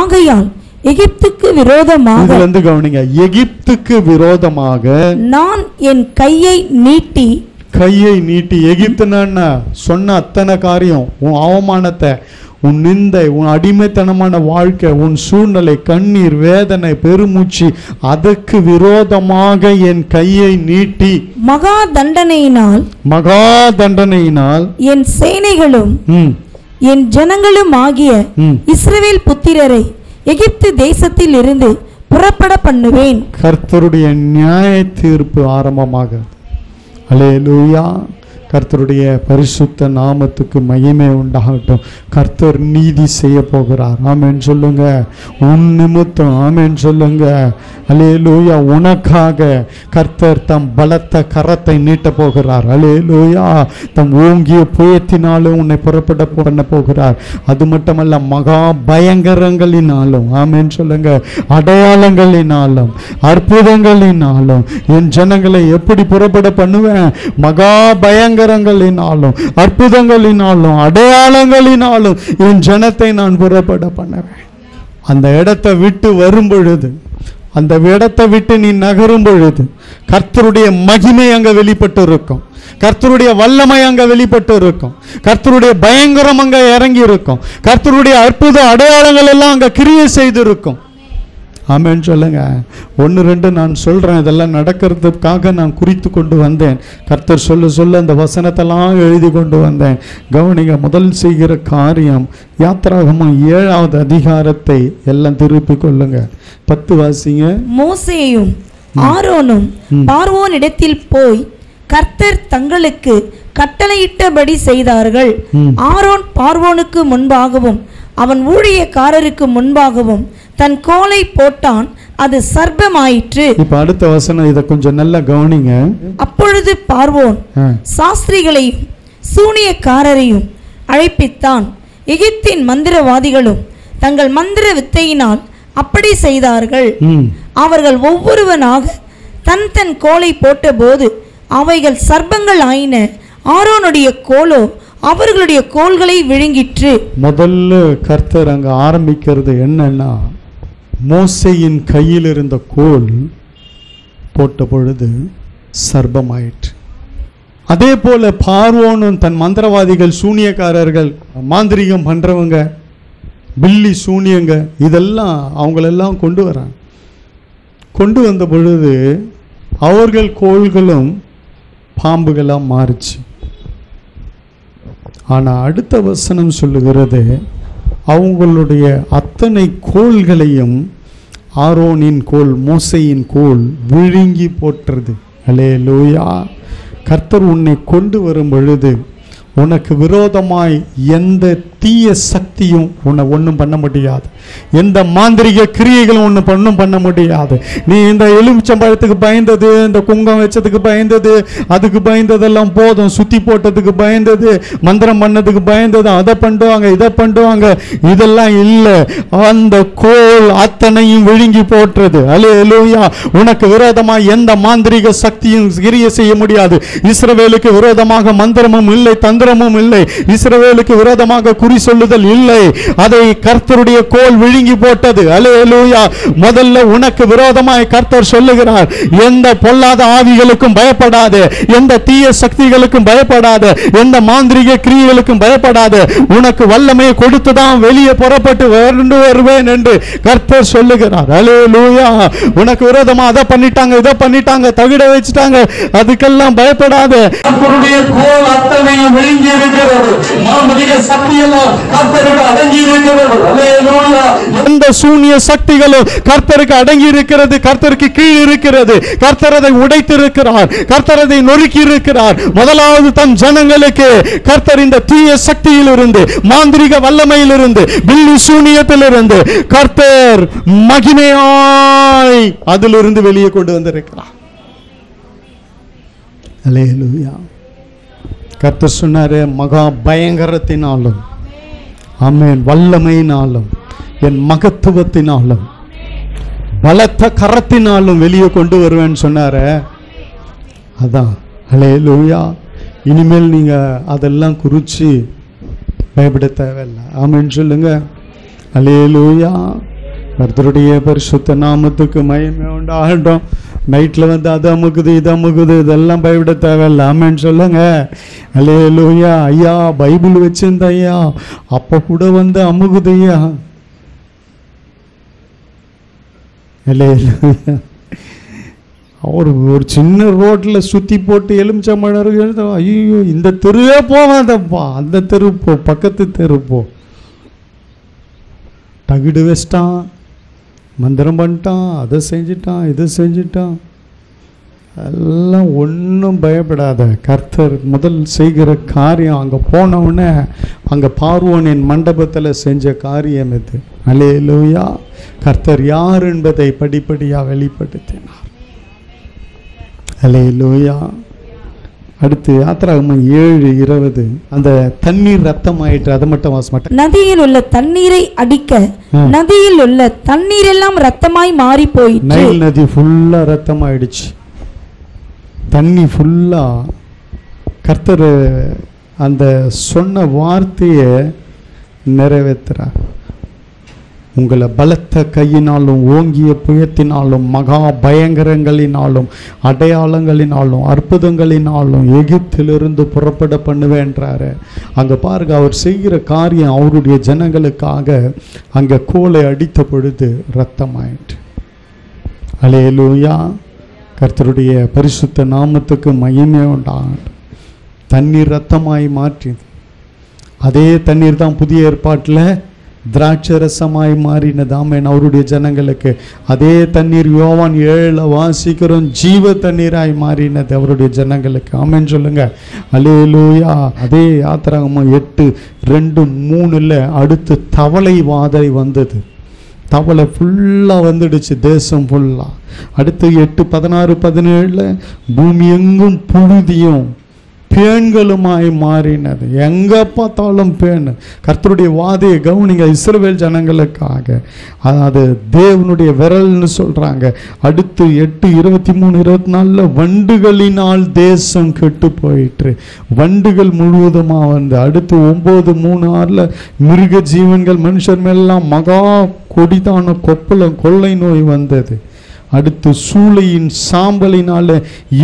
ஆகையால் எகிப்துக்கு விரோதமாக, இதுல இருந்து கவனிங்க, எகிப்துக்கு விரோதமாக நான் என் கையை நீட்டி எகிப்துன்னா சொன்ன அத்தனை காரியம், உன் அவமானத்தை, உன் நிந்தை, உன் அடிமைத்தனமான வாழ்க்கை, உன் சூழ்நிலை, கண்ணீர், வேதனை, பெருமூச்சு, அதற்கு விரோதமாக என் கையை நீட்டி மகா தண்டனையினால் என் சேனைகளும் என் ஜனங்களும் ஆகிய இஸ்ரவேல் புத்திரரை எகிப்து தேசத்தில் இருந்து புறப்பட பண்ணுவேன். கர்த்தருடைய நியாய தீர்ப்பு ஆரம்பமாக. அல்லேலூயா. கர்த்தருடைய பரிசுத்த நாமத்துக்கு மகிமை உண்டாகட்டும். கர்த்தர் நீதி செய்ய போகிறார். ஆமென் சொல்லுங்க. உன் நிமித்தம் ஆமென் சொல்லுங்க. அல்லேலூயா. உனக்காக கர்த்தர் தம் பலத்த கரத்தை நீட்ட போகிறார். அல்லேலூயா. தம் ஓங்கிய புயத்தினாலும் உன்னை புறப்பட பண்ண போகிறார். அது மட்டுமல்ல, மகா பயங்கரங்களினாலும் ஆமென் சொல்லுங்க, அடையாளங்களினாலும் அற்புதங்களினாலும் என் ஜனங்களை எப்படி புறப்பட பண்ணுவேன்? மகா பயங்கரங்களினாலும் அற்புதங்களினாலும் அடையாளங்களினாலும் என் ஜனத்தை நான் புறப்பட பண்ணுவேன். அந்த இடத்தை விட்டு வரும் பொழுது, அந்த இடத்தை விட்டு நீ நகரும் பொழுது கர்த்தருடைய மகிமை அங்க வெளிப்பட்டு இருக்கும். கர்த்தருடைய வல்லமை அங்க வெளிப்பட்டு இருக்கும். கர்த்தருடைய பயங்கரம் அங்க இறங்கி இருக்கும். கர்த்தருடைய அற்புத அடையாளங்கள் எல்லாம் அங்க கிரியை செய்திருக்கும். ஆமென் சொல்லுங்க. 1-2 நான் சொல்றேன். இதெல்லாம் நடக்கிறதுக்காக நான் குறித்து கொண்டு வந்தேன். கர்த்தர் சொல்ல அந்த வசனத்தெல்லாம் எழுதி கொண்டு வந்தேன். கவனிங்க. முதல் செய்கிற காரியம், யாத்திராகமம் 7வது அதிகாரத்தை எல்லாம் திருப்பி கொள்ளுங்க. 10 வாசிங்க. மோசேயும் ஆரோனும் பார்வோனிடத்தில் போய் கர்த்தர் தங்களுக்கு கட்டளையிட்டபடி செய்தார்கள். ஆரோன் பார்வோனுக்கு முன்பாகவும் அவன் ஊழியக்காரருக்கு முன்பாகவும் தன் கோலை போட்டான், அது சர்ப்பமாயிற்று. இப்ப அடுத்த வசனம், இதை கொஞ்சம் நல்லா கவனிங்க. அப்பொழுது பார்வோன் சாஸ்திரிகளையும் சூனியக்காரரையும் அழைப்பித்தான். எகிப்தின் மந்திரவாதிகளும் தங்கள் மந்திர வித்தையினால் அப்படி செய்தார்கள். அவர்கள் ஒவ்வொருவனாக தன் தன் கோலை போட்டபோது அவைகள் சர்ப்பங்கள் ஆயின. ஆரோனுடைய கோலோ அவர்களுடைய கோல்களை விழுங்கிற்று. முதல்ல கர்த்தர் அங்க ஆரம்பிக்கிறது என்னன்னா, மோசேயின் கையில் இருந்த கோல் போட்ட பொழுது சர்ப்பமாயிற்று. அதே போல பார்வோனும் தன் மந்திரவாதிகள், சூனியக்காரர்கள், மாந்திரிகம் பண்றவங்க, பில்லி சூனியங்க, இதெல்லாம் அவங்களெல்லாம் கொண்டு வராங்க. கொண்டு வந்த பொழுது அவர்கள் கோள்களும் பாம்புகளாக மாறிச்சு. ஆனால் அடுத்த வசனம் சொல்லுகிறது, அவங்களுடைய அத்தனை கோள்களையும் ஆரோனின் கோல், மோசையின் கோல் விழுங்கி போட்டுறது. அல்லேலூயா. கர்த்தர் உன்னை கொண்டு வரும் பொழுது உனக்கு விரோதமாய் எந்த தீய சக்தியும் உன்னை ஒன்றும் பண்ண முடியாது. எந்த மாந்திரிக கிரியைகளும் ஒன்றும் பண்ண முடியாது. நீ இந்த எலுமிச்சம்பழத்துக்கு பயந்தது, இந்த குங்கம் வச்சதுக்கு பயந்தது, அதுக்கு பயந்ததெல்லாம் போதும். சுத்தி போட்டதுக்கு பயந்தது, மந்திரம் பண்ணதுக்கு பயந்தது, அதை பண்ணுவாங்க இதை பண்ணுவாங்க, இதெல்லாம் இல்லை. அந்த கோல் அத்தனையும் விழுங்கி போட்டுறது. அல்லேலூயா. உனக்கு விரோதமாக எந்த மாந்திரிக சக்தியும் கிரியை செய்ய முடியாது. இஸ்ரவேலுக்கு விரோதமாக மந்திரமும் இல்லை, தந்திரமும் இல்லை. இஸ்ரவேலுக்கு விரோதமாக குறி சொல்லுதல் இல்லை. அதை கர்த்தருடைய கோல் விழுங்கி போட்டது. அல்லேலூயா. முதல்ல உனக்கு விரோதமாய் கர்த்தர் சொல்லுகிறார், எந்த பொல்லாத ஆவிகளுக்கும் பயப்படாத, எந்த தீய சக்திகளுக்கும் பயப்படாத, எந்த மாந்திரிக கிரியைகளுக்கும் பயப்படாத, உனக்கு வல்லமையை கொடுத்துதான் வெளியே புறப்பட்டு வருவேன் என்று கர்த்தர் சொல்லுகிறார். அல்லேலூயா. உனக்கு விரோதமா அதை பண்ணிட்டாங்க இதை பண்ணிட்டாங்க, தவிட வச்சுட்டாங்க, அதுக்கெல்லாம் பயப்படாத. கர்த்தருடைய கோல் அத்தனையும் விழுங்கி இருக்கிறது. மாந்திரிக சக்தியெல்லாம் கர்த்தருக்கு அடங்கி இருக்கிறது. அல்லேலூயா. எந்த சூனிய சக்திகளும் கர்த்தருக்கு அடங்கி இருக்கிறது, கர்த்தருக்கு கீழ் இருக்கிறது. கர்த்தர் அதை உடைத்திருக்கிறார், கர்த்தர் அதை நொறுக்கி இருக்கிறார். முதலாவது தம் ஜனங்களுக்கு கர்த்தர் இந்த தீய சக்தியிலிருந்து, மாந்திரிக வல்லமையிலிருந்து, பில்லி சூனியத்திலிருந்து கர்த்தர் மகிமையாய் அதிலிருந்து வெளியே கொண்டு வந்திருக்கிறார். அல்லேலூயா. கர்த்தர் சொன்னாரு, மகா பயங்கரத்தினாலும், ஆமென், வல்லமையினாலும், என் மகத்துவத்தினாலும், பலத்த கரத்தினாலும் வெளியே கொண்டு வருவேன்னு சொன்னாரு. அதான் அல்லேலூயா. இனிமேல் நீங்க அதெல்லாம் குறிச்சு பயப்பட தேவையில்லை. ஆமென் சொல்லுங்க. அல்லேலூயா. கர்த்தருடைய பரிசுத்த நாமத்துக்கு மகிமை உண்டாகட்டும். நைட்ல வந்து அது அமுக்குது இது அமுக்குது, இதெல்லாம் பயப்பட தேவையில்லை. ஆமென் சொல்லுங்க. அல்லேலூயா. ஐயா பைபிள் வச்சிருந்த ஐயா, அப்ப கூட வந்து அமுகுது ஐயா. அல்லேலூயா. அவர் ஒரு சின்ன ரோட்ல சுத்தி போட்டு எலுமிச்சம்பழம், ஐயோ இந்த தெருவே போவாதப்பா, அந்த தெரு போ, பக்கத்து தெரு போ. தகிடு வச்சிட்டான், மந்திரம் பண்ணிட்டான், அதை செஞ்சிட்டான் இதை செஞ்சிட்டான். எல்லாம் ஒன்றும் பயப்படாத. கர்த்தர் முதல் செய்கிற காரியம், அங்கே போனவுடனே அங்கே பார்வோனின் மண்டபத்தில் செஞ்ச காரியம் இது. அல்லேலூயா. கர்த்தர் யார் என்பதை படிப்படியாக வெளிப்படுத்தினார். அல்லேலூயா. அடுத்து யாத்திராகமம் 7:20, அந்த தண்ணீர் ரத்தம் ஆயிற்று. அதை மட்டும் வாச மாட்டேன். நதியில் உள்ள தண்ணீரை அடிக்க நதியில் உள்ள தண்ணீர் எல்லாம் ரத்தமாய் மாறி போயிற்று. நைல் நதி ஃபுல்லா ரத்தம் ஆயிடுச்சு. தண்ணி ஃபுல்லா. கர்த்தர் அந்த சொன்ன வார்த்தையை நிறைவேற்றுறார். உங்களை பலத்த கையினாலும் ஓங்கிய புயத்தினாலும் மகா பயங்கரங்களினாலும் அடையாளங்களினாலும் அற்புதங்களினாலும் எகிப்திலிருந்து புறப்பட பண்ணுவேன்றாரு. அங்கே பாருங்க, அவர் செய்கிற காரியம் அவருடைய ஜனங்களுக்காக. அங்கே கோலை அடித்த பொழுது ரத்தமாயிற்று. அல்லேலூயா. கர்த்தருடைய பரிசுத்த நாமத்துக்கு மகிமை உண்டாகட்டும். தண்ணீர் ரத்தமாய் மாற்றி, அதே தண்ணீர் தான் புதிய ஏற்பாட்டில் திராட்சரசமாய் மாறினது. ஆமென். அவருடைய ஜனங்களுக்கு அதே தண்ணீர் யோவான் 7 வாசிக்கிறோம், ஜீவ தண்ணீராய் மாறினது அவருடைய ஜனங்களுக்கு. ஆமென் சொல்லுங்க. அல்லேலூயா. அதே யாத்திராகமம் 8:2-3 அடுத்து தவளை வாதை வந்தது. தவளை ஃபுல்லாக வந்துடுச்சு, தேசம் ஃபுல்லாக. அடுத்து 8:16-17 பூமி எங்கும் புழுதியும் பேன்களுமாய் மாறினது. எங்கே பார்த்தாலும் பேன். கர்த்தருடைய வாதையை கவனிங்க. இஸ்ரவேல் ஜனங்களுக்காக அது தேவனுடைய விரல்னு சொல்கிறாங்க. அடுத்து 8:23-24 வண்டுகளினால் தேசம் கெட்டு போயிற்று. வண்டுகள் முழுவதுமாக வந்து. அடுத்து 9:3-6 மிருக ஜீவன்கள் மனுஷர் மேலாம் மகா கொடிதான கொள்ளை நோய் வந்தது. அடுத்து சூளையின் சாம்பலினால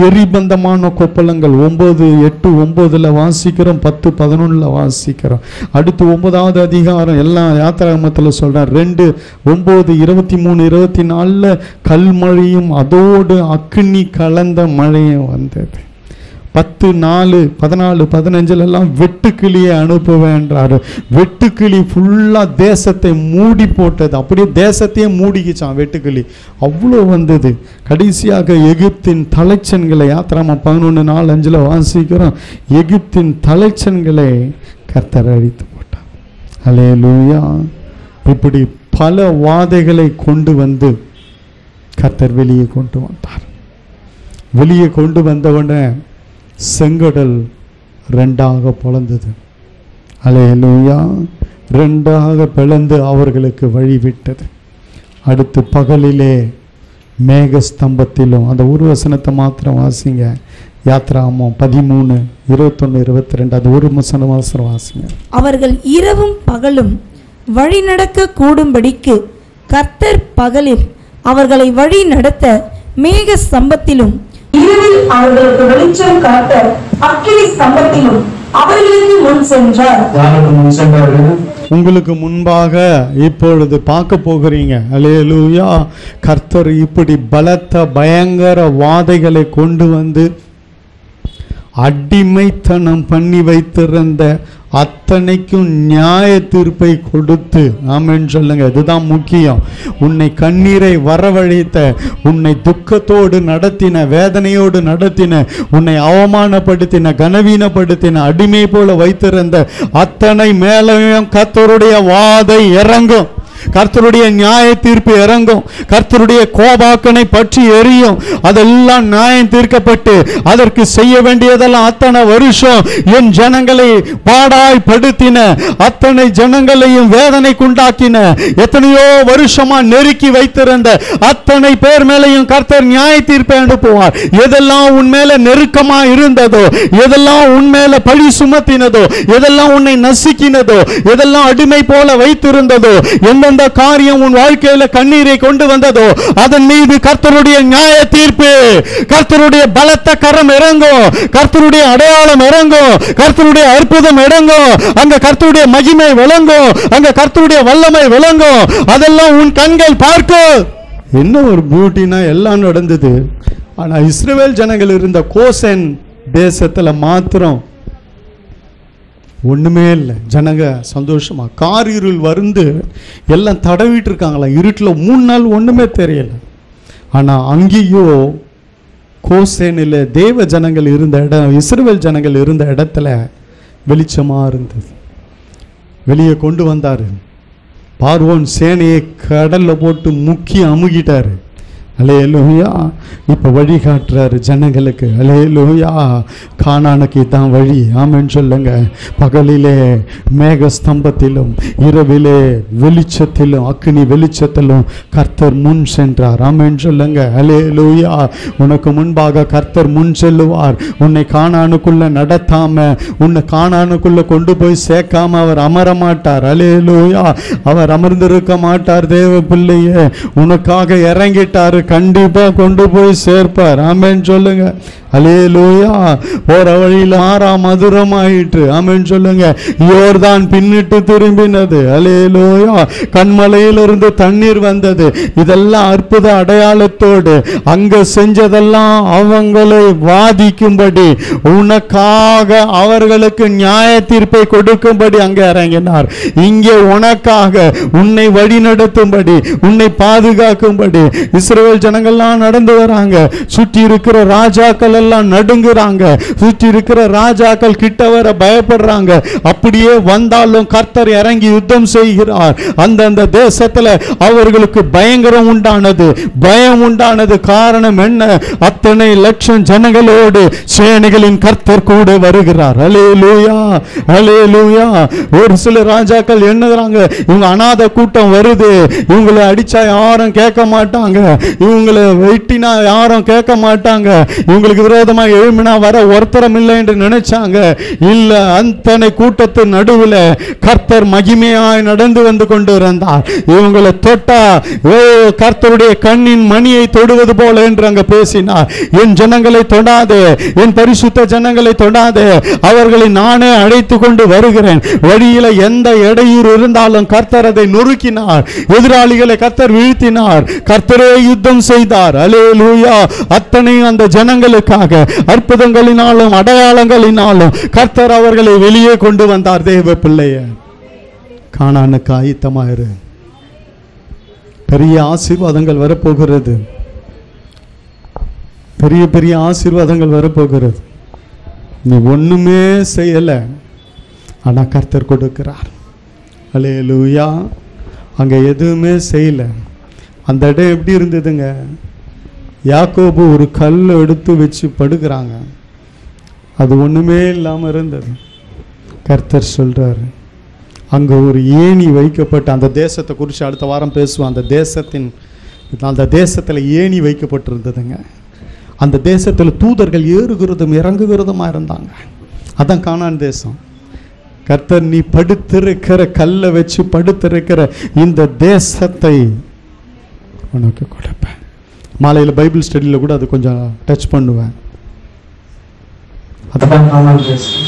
எரிபந்தமான கொப்பளங்கள். 9:8-9 வாசிக்கிறோம், 10-11 வாசிக்கிறோம். அடுத்து 9வது அதிகாரம் எல்லாம் யாத்திராகமத்தில் சொல்றார். 2:9-23-24 கல்மழையும் அதோடு அக்னி கலந்த மழையும் வந்தது. 10, 4, 14, 15 வெட்டுக்கிளியை அனுப்புவேன்றாரு. வெட்டுக்கிளி ஃபுல்லா தேசத்தை மூடி போட்டது. அப்படியே தேசத்தையே மூடிக்கிச்சான் வெட்டுக்கிளி, அவ்வளோ வந்தது. கடைசியாக எகிப்தின் தலைச்சன்களை, யாத்திராகமம் 11:4-5 வாசிக்கிறோம், எகிப்தின் தலைச்சன்களை கர்த்தர் அழித்து போட்டார். அல்லேலூயா. இப்படி பல வாதைகளை கொண்டு வந்து கர்த்தர் வெளியே கொண்டு வந்தார். வெளியே கொண்டு வந்தவுடனே செங்கடல் 2ஆக பிளந்தது. அல்லேலூயா. 2ஆக பிளந்து அவர்களுக்கு வழிவிட்டது. அடுத்து பகலிலே மேகஸ்தம்பத்திலும், அந்த ஒரு வசனத்தை மாத்திரம் வாசிங்க, யாத்திராகமம் 13, 21, 22, அது ஒரு வசனம் வாசிங்க. அவர்கள் இரவும் பகலும் வழி நடக்க கூடும்படிக்கு கர்த்தர் பகலில் அவர்களை வழி நடத்த மேக ஸ்தம்பத்திலும், இரவில் அவர்களுக்கு வெளிச்சம் காட்ட அக்கினி ஸ்தம்பத்திலும் அவர்களுக்கு முன் சென்றார். யாருக்கு முன் சென்றார்கள்? உங்களுக்கு முன்பாக இப்பொழுது பார்க்க போகிறீங்க. அல்லேலூயா. கர்த்தர் இப்படி பலத்த பயங்கர வாதைகளை கொண்டு வந்து அடிமைத்தனம் பண்ணி வைத்திருந்த அத்தனைக்கும் நியாய தீர்ப்பை கொடுத்து, ஆமென் சொல்லுங்க. இதுதான் முக்கியம். உன்னை கண்ணீரை வரவழைத்த, உன்னை துக்கத்தோடு நடத்தின, வேதனையோடு நடத்தின, உன்னை அவமானப்படுத்தின, கனவீனப்படுத்தின, அடிமை போல வைத்திருந்த அத்தனை மேலையும் கர்த்தருடைய வாதை இறங்கும். கர்த்தருடைய நியாய தீர்ப்பு இறங்கும். கர்த்தருடைய கோபாக்கனை பற்றி எரியும். அதெல்லாம் நியாயம் தீர்க்கப்பட்டு அதற்கு செய்ய வேண்டியதெல்லாம் அத்தனை வருஷம் என் ஜனங்களை பாடாய் படுத்தின, அத்தனை ஜனங்களையும் வேதனைக்குண்டாக்கின, எத்தனையோ வருஷமா நெருக்கி வைத்திருந்த அத்தனை பேர் மேலையும் கர்த்தர் நியாய தீர்ப்பை அனுப்புவார். எதெல்லாம் உன் மேல நெருக்கமா இருந்ததோ, எதெல்லாம் உன் மேல பழி சுமத்தினதோ, எதெல்லாம் உன்னை நசுக்கினதோ, எதெல்லாம் அடிமை போல வைத்திருந்ததோ, எந்தெந்த காரியம் உன் வாழ்க்கையில கண்ணீரை கொண்டு வந்ததோ, அதன் மீது கர்த்தருடைய நியாய தீர்ப்பு, கர்த்தருடைய பலத்த கரம் இறங்கும், கர்த்தருடைய அடையாளம் இறங்கும், கர்த்தருடைய அற்புதம் இறங்கும், அங்க கர்த்தருடைய மகிமை விளங்கும், அங்க கர்த்தருடைய வல்லமை விளங்கும். அதெல்லாம் உன் கண்கள் பார்க்கும். என்ன ஒரு பியூட்டினா எல்லாம் நடந்தது. ஆனா இஸ்ரவேல் ஜனங்கள் இருந்த கோசேன் தேசத்துல மாத்திரம் ஒண்ணுமே இல்லை. ஜனங்க சந்தோஷமா காரிருள் வந்து எல்லாம் தடவிட்டு இருக்காங்களா, இருட்டில் 3 நாள் ஒண்ணுமே தெரியல. ஆனா அங்கேயோ கோசேனில் தேவ ஜனங்கள் இருந்த இடம், இஸ்ரவேல் ஜனங்கள் இருந்த இடத்துல வெளிச்சமா இருந்தது. வெளியே கொண்டு வந்தாரு. பார்வோன் சேனையை கடல்ல போட்டு முக்கி அமுகிட்டாரு. அல்லேலூயா. இப்ப வழி காட்டுறாரு ஜனங்களுக்கு. அல்லேலூயா. கானானுக்கு தான் வழி. ஆமென் சொல்லுங்க. பகலிலே மேக ஸ்தம்பத்திலும் இரவிலே வெளிச்சத்திலும், அக்கினி வெளிச்சத்திலும் கர்த்தர் முன் சென்றார். ஆமென் சொல்லுங்க. அல்லேலூயா. உனக்கு முன்பாக கர்த்தர் முன் செல்லுவார். உன்னை கானானுக்குள்ள நடத்தாம, உன்னை கானானுக்குள்ள கொண்டு போய் சேர்க்காம அவர் அமர மாட்டார். அல்லேலூயா. அவர் அமர்ந்திருக்க மாட்டார். தேவ பிள்ளையே, உனக்காக இறங்கிட்டாரு, கண்டிப்பா கொண்டு போய் சேர்ப்பார். ஆமென் சொல்லுங்க. அல்லேலூயா. போற வழியில் 6ஆம் மதுரம் ஆயிற்று. ஆமென் சொல்லுங்க. யோர்தான் பின்னிட்டு திரும்பினது. அல்லேலூயா. கண்மலையிலிருந்து தண்ணீர் வந்தது. இதெல்லாம் அற்புத அடையாளத்தோடு அங்க செஞ்சதெல்லாம் அவங்களை வாதிக்கும்படி, உனக்காக அவர்களுக்கு நியாய தீர்ப்பை கொடுக்கும்படி அங்க இறங்கினார். இங்கே உனக்காக உன்னை வழி நடத்தும்படி, உன்னை பாதுகாக்கும்படி இஸ்ரவேல் ஜனங்கள்லாம் நடந்து வராங்க. சுற்றி இருக்கிற ராஜாக்கள் எல்லாம் நடுங்குறாங்க. சுற்றி இருக்கிற ராஜாக்கள் கிட்ட வர பயப்படுறாங்க. அப்படியே வந்தாலும் கர்த்தர் இறங்கி யுத்தம் செய்கிறார். அந்த தேசத்துல அவர்களுக்கு பயங்கரம் உண்டானது, பயம் உண்டானது. காரணம் என்ன? அத்தனை லட்சம் ஜனங்களோடு சேனைகளின் கர்த்தர் கூட வருகிறார். அல்லேலூயா. அல்லேலூயா. ஒரு சில ராஜாக்கள் என்னறாங்க, இவங்க அநாத கூட்டம் வருது, இவங்களை அடிச்சா யாரும் கேட்க மாட்டாங்க, இவங்களை வெட்டினா யாரும் கேட்க மாட்டாங்க, இவங்களுக்கு விரோதமா எழுமினா வர ஒருத்தரம் இல்லை என்று நினைச்சாங்க. இல்ல, அத்தனை கூட்டத்தின் நடுவில் கர்த்தர் மகிமையாய் நடந்து வந்து கொண்டு இருந்தார். இவங்களை தொட்டா கர்த்தருடைய கண்ணின் மணியை தொடுவது போல என்று அங்க பேசினார். என் ஜனங்களை தொடாதே, என் பரிசுத்த ஜனங்களை தொடாதே, அவர்களை நானே அழைத்து கொண்டு வருகிறேன். வழியில எந்த இடையூறு இருந்தாலும் கர்த்தர் அதை நொறுக்கினார். எதிராளிகளை கர்த்தர் வீழ்த்தினார். கர்த்தரே யுத்தம் செய்தார். அல்லேலூயா. அத்தனையும் அந்த ஜனங்களுக்காக வழியாக அற்புதங்களினாலும் அடையாளங்களினாலும் கர்த்தர் அவர்களை வெளியே கொண்டு வந்தார். தேவ பிள்ளைய கானானுக்கு ஆயத்தமாயிரு. பெரிய ஆசீர்வாதங்கள் வரப்போகிறது. பெரிய பெரிய ஆசீர்வாதங்கள் வரப்போகிறது. நீ ஒண்ணுமே செய்யல, ஆனா கர்த்தர் கொடுக்கிறார். அல்லேலூயா. அங்க எதுவுமே செய்யல. அந்த இடம் எப்படி இருந்ததுங்க? யாக்கோபு ஒரு கல் எடுத்து வச்சு படுக்கிறாங்க. அது ஒண்ணுமே இல்லாம இருந்தது. கர்த்தர் சொல்றாரு, அங்க ஒரு ஏணி வைக்கப்பட்ட அந்த தேசத்தை குறித்து அடுத்த வாரம் பேசுவோம். அந்த தேசத்துல ஏணி வைக்கப்பட்டிருந்ததுங்க. அந்த தேசத்துல தூதர்கள் ஏறுகிறதும் இறங்குகிறதுமா இருந்தாங்க. அதான் கானான் தேசம். கர்த்தர், நீ படுத்திருக்கிற கல்லை வச்சு படுத்திருக்கிற இந்த தேசத்தை உனக்கு கொடுப்பேன். மாலையில் பைபிள் ஸ்டடியில் கூட அது கொஞ்சம் டச் பண்ணுவேன். அதான் கானான் தேசம்.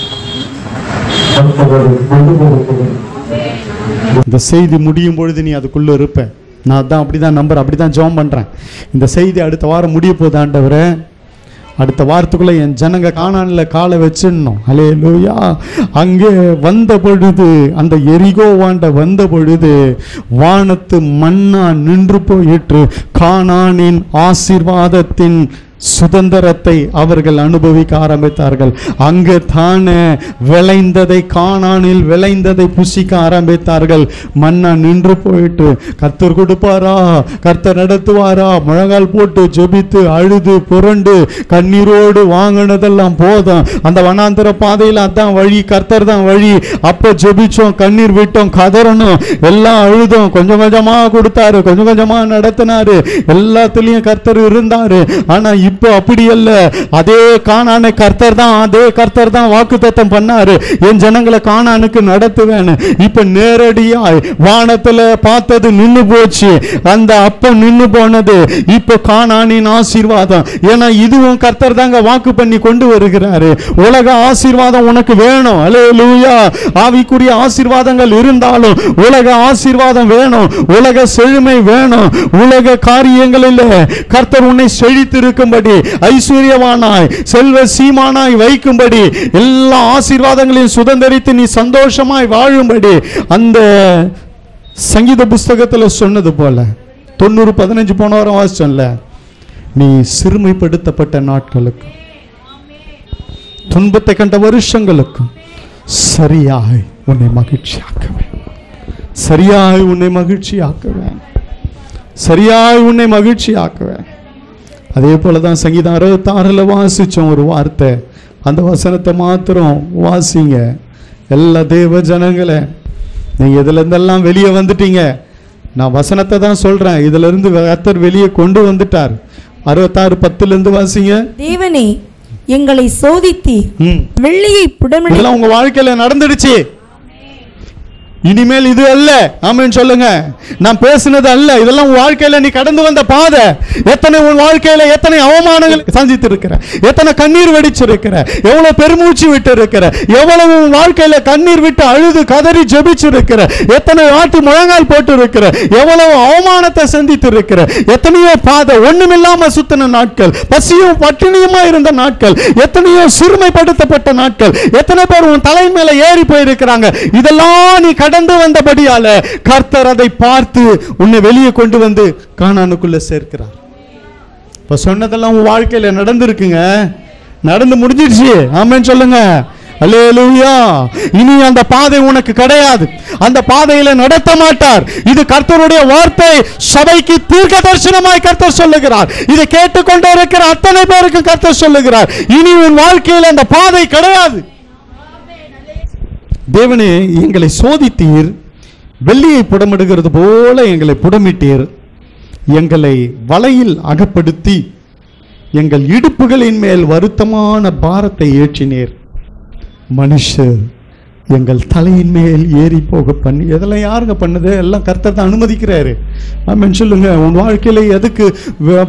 இந்த செய்தி முடியும் பொழுது நீ அதுக்குள்ள இருப்ப. நான் தான் அப்படிதான் நம்புறேன், அப்படிதான் ஜெபம் பண்றேன். இந்த செய்தி அடுத்த வாரம் முடிய போகுது ஆண்டவரே. அடுத்த வாரத்துக்குள்ள என் ஜனங்க கானான்ல காலை வச்சிடணும். அல்லேலூயா. அங்கே வந்த பொழுது, அந்த எரிகோவாண்ட வந்த பொழுது வானத்து மன்னா நின்று போயிற்று. கானானின் ஆசீர்வாதத்தின் சுதந்திரத்தை அவர்கள் அனுபவிக்க ஆரம்பித்தார்கள். அங்கே தானே விளைந்ததை, கானானில் விளைந்ததை புசிக்க ஆரம்பித்தார்கள். மன்னா நின்று போயிட்டு கர்த்தர் கொடுப்பாரா, கர்த்தர் நடத்துவாரா, முழங்கால் போட்டு ஜெபித்து அழுது புரண்டு கண்ணீரோடு வாங்கினதெல்லாம் போதும். அந்த வனாந்தர பாதையில் அதான் வழி, கர்த்தர் தான் வழி. அப்போ ஜெபிச்சோம், கண்ணீர் விட்டோம், கதறணும், எல்லாம் அழுதோம். கொஞ்சம் கொஞ்சமா கொடுத்தாரு, கொஞ்சம் கொஞ்சமா நடத்தினாரு, எல்லாத்துலயும் கர்த்தர் இருந்தாரு. ஆனா இப்போ அப்படி அல்ல. அதே கானானை கர்த்தர் தான் வாக்குத்தத்தம் பண்ணாரு, என் ஜனங்களை கானானுக்கு நடத்துவேன்னு. இப்ப நேரடியாய் வானத்துல பார்த்தது நின்னு போச்சு, அந்த அப்பம் நின்னு போனது. இப்ப கானானின் ஆசீர்வாதம். ஏன்னா இதுவும் கர்த்தர் தாங்க வாக்கு பண்ணி கொண்டு வருகிறாரு. உலக ஆசீர்வாதம் உனக்கு வேணும். அல்லேலூயா. ஆவிக்குரிய ஆசீர்வாதங்கள் இருந்தாலும் உலக ஆசீர்வாதம் வேணும், உலக செழுமை வேணும். உலக காரியங்களில் கர்த்தர் உன்னை செழித்திருக்கும்படி, ஐஸ்வர்யவானாய் செல்வ சீமானாய் வைக்கும்படி, எல்லா ஆசீர்வாதங்களையும் சுதந்திரித்து நீ சந்தோஷமாய் வாழும்படி, அந்த சங்கீத புஸ்தகத்தில் சொன்னது போல 90:15 போன வாரம் வாசிச்சோம்ல, நீ சிறுமைப்படுத்தப்பட்ட நாட்களுக்கும் துன்பத்தை கண்ட வருஷங்களுக்கும் சரியாய் உன்னை மகிழ்ச்சியாக்குவேன், சரியாய் உன்னை மகிழ்ச்சியாக்குவேன், சரியாய் உன்னை மகிழ்ச்சியாக்குவேன். அதே போலதான் சங்கீதம் 66 வாசிச்சோம் ஒரு வார்த்தை. அந்த வசனத்தை மாத்திரம் வாசிங்க. எல்லா தேவ ஜனங்களே, நீங்க இதுல இருந்தெல்லாம் வெளியே வந்துட்டீங்க. நான் வசனத்தை தான் சொல்றேன், இதுல இருந்து கர்த்தர் வெளியே கொண்டு வந்துட்டார். 66:10 வாசிங்க. தேவனே, எங்களை சோதித்தி வெள்ளியை புடமிட. இதெல்லாம் உங்க வாழ்க்கையில நடந்துடுச்சு. இனிமேல் இது அல்ல. ஆமென் சொல்லுங்க. நான் பேசினது அல்ல, இதெல்லாம் உன் வாழ்க்கையில நீ கடந்து வந்த பாதை. எத்தனை உன் வாழ்க்கையில எத்தனை அவமானங்கள் சந்தித்து இருக்கிற, எத்தனை கண்ணீர் வெடிச்சிருக்கிற, எவ்வளவு பெருமூச்சு விட்டு இருக்கிற, எவ்வளவு உன் வாழ்க்கையில கண்ணீர் விட்டு அழுது கதறி ஜெபிச்சிருக்கிற, எத்தனை வாட்டி முழங்கால் போட்டு இருக்கிற, எவ்வளவு அவமானத்தை சந்தித்து இருக்கிற, எத்தனையோ பாதை ஒண்ணுமில்லாம சுத்தின நாட்கள், பசியும் பட்டினியுமா இருந்த நாட்கள், எத்தனையோ சிறுமைப்படுத்தப்பட்ட நாட்கள், எத்தனை பேர் உன் தலை மேல ஏறி போயிருக்கிறாங்க. இதெல்லாம் நீ கடந்து வந்தபடியால கர்த்தர் அதை பார்த்து உன்னை வெளியே கொண்டு வந்து கானானுக்குள்ள சேர்க்கிறார். இப்ப சொன்னதெல்லாம் உன் வாழ்க்கையில நடந்திருக்குங்க, நடந்து முடிஞ்சிருச்சு. ஆமென் சொல்லுங்க. அல்லேலூயா. இனி அந்த பாதை உனக்கு கிடையாது, அந்த பாதையில நடத்த மாட்டார். இது கர்த்தருடைய வார்த்தை. சபைக்கு தீர்க்க தரிசனமாய் கர்த்தர் சொல்லுகிறார். இதை கேட்டுக்கொண்டே இருக்கிற அத்தனை பேருக்கு கர்த்தர் சொல்லுகிறார், இனி உன் வாழ்க்கையில் அந்த பாதை கிடையாது. தேவனே, எங்களை சோதித்தீர், வெள்ளியை புடமிடுகிறது போல எங்களை புடமிட்டீர், எங்களை வலையில் அகப்படுத்தி எங்கள் இடுப்புகளின் மேல் வருத்தமான பாரத்தை ஏற்றினீர். மனுஷர் எங்கள் தலையின் மேல் ஏறி போக பண்ணி. இதெல்லாம் யாருங்க பண்ணுது? எல்லாம் கர்த்தர் தான் அனுமதிக்கிறாரு. ஆமென் சொல்லுங்க. உன் வாழ்க்கையில எதுக்கு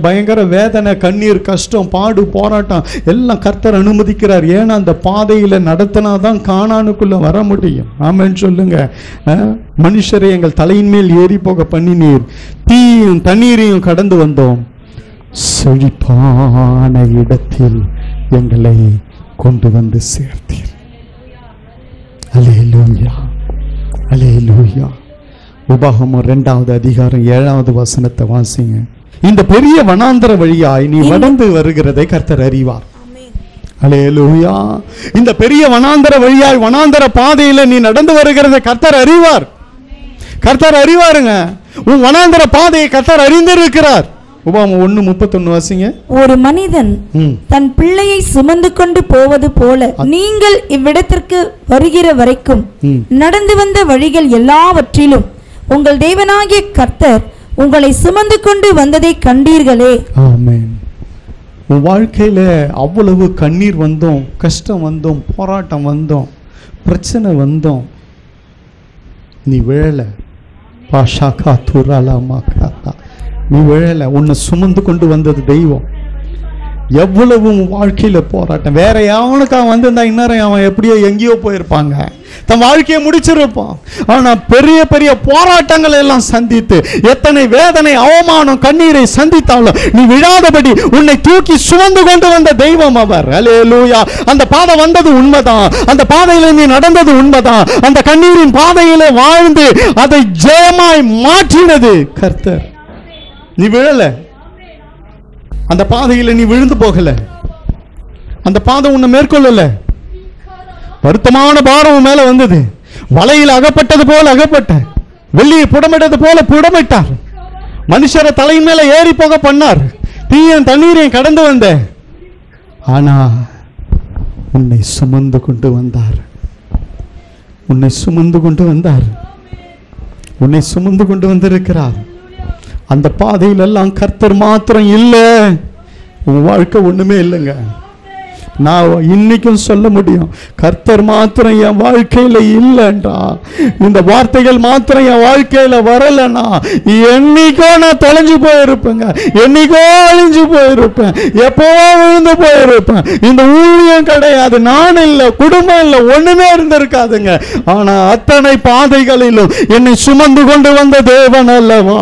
பயங்கர வேதனை, கண்ணீர், கஷ்டம், பாடு, போராட்டம் எல்லாம் கர்த்தர் அனுமதிக்கிறார். ஏன்னா அந்த பாதையில நடத்தினாதான் கானானுக்குள்ள வர முடியும். ஆமென் சொல்லுங்க. மனுஷரை எங்கள் தலையின் மேல் ஏறி போக பண்ணினீர், தீயும் தண்ணீரையும் கடந்து வந்தோம், செழிப்பான இடத்தில் எங்களை கொண்டு வந்து சேர்த்தீர். அல்லேலூயா, அல்லேலூயா. உபாகமம் 2வது அதிகாரம் 7வது வசனத்தை வாசிங்க. இந்த பெரிய வனாந்தர வழியாய் நீ நடந்து வருகிறதை கர்த்தர் அறிவார். அல்லேலூயா. இந்த பெரிய வனாந்தர வழியாய் வனாந்தர பாதையில நீ நடந்து வருகிறதை கர்த்தர் அறிவார். கர்த்தர் அறிவாருங்க. உன் வனாந்தர பாதையை கர்த்தர் அறிந்திருக்கிறார். உபாகமம் 1:31 வாசிங்க. ஒரு மனிதன் தன் பிள்ளையை சுமந்து கொண்டு போவது போல நீங்கள் இவ்விடத்திற்கு வருகிற வரைக்கும் நடந்து வந்த வழிகள் எல்லாவற்றிலும் உங்கள் தேவனாகிய கர்த்தர் உங்களை சுமந்து கொண்டு வந்ததை கண்டீர்களே. ஆமென். உன் வாழ்க்கையில அவ்வளவு கண்ணீர் வந்தோம், கஷ்டம் வந்தோம், போராட்டம் வந்தோம், பிரச்சனை வந்தோம், நீ விழல. பாஷாக்கா துராலாமா காத்தா, நீ விழல. உன்னை சுமந்து கொண்டு வந்தது தெய்வம். எவ்வளவு வாழ்க்கையில போராட்டம். வேற எவனுக்கா வந்திருந்தா இன்னும் அவன் எப்படியோ எங்கேயோ போயிருப்பாங்க, தன் வாழ்க்கையை முடிச்சிருப்பான். ஆனா பெரிய பெரிய போராட்டங்கள் எல்லாம் சந்தித்து எத்தனை வேதனை, அவமானம், கண்ணீரை சந்தித்தாலும் நீ விழாதபடி உன்னை தூக்கி சுமந்து கொண்டு வந்த தெய்வம் அவர். அல்லேலூயா. அந்த பாதை வந்தது உண்மைதான், அந்த பாதையில நீ நடந்தது உண்மைதான், அந்த கண்ணீரின் பாதையில வாழ்ந்து அதை ஜெயமாய் மாற்றினது கர்த்தர். நீ விழல, அந்த பாதையில நீ விழுந்து போகல, அந்த பாதை உன்னை மேற்கொள்ளல. வருத்தமான பாரம் மேல வந்தது, வலையில் அகப்பட்டது போல அகப்பட்ட, வெள்ளியை புடமிட்டது போல புடமிட்டார், மனுஷரை தலையின் மேல ஏறி போக பண்ணார், தீயன் தண்ணீரையும் கடந்து வந்த. ஆனா உன்னை சுமந்து கொண்டு வந்தார், உன்னை சுமந்து கொண்டு வந்தார், உன்னை சுமந்து கொண்டு வந்திருக்கிறார். அந்த பாதையிலெல்லாம் கர்த்தர் மாத்திரம் இல்லை, உன் வாழ்க்கை ஒண்ணுமே இல்லைங்க. நான் இன்னைக்கும் சொல்ல முடியும், கர்த்தர் மாத்திரம் என் வாழ்க்கையில இல்லைன்றா, இந்த வார்த்தைகள் மாத்திரம் என் வாழ்க்கையில வரலன்னா என்னைக்கோ நான் தொலைஞ்சு போயிருப்பேங்க, என்னைக்கோ அழிஞ்சு போயிருப்பேன், எப்போ விழுந்து போயிருப்பேன். இந்த ஊழியம் கிடையாது, நான் இல்லை, குடும்பம் இல்லை, ஒண்ணுமே இருந்திருக்காதுங்க. ஆனா அத்தனை பாதைகளிலும் என்னை சுமந்து கொண்டு வந்த தேவன் அல்லவா,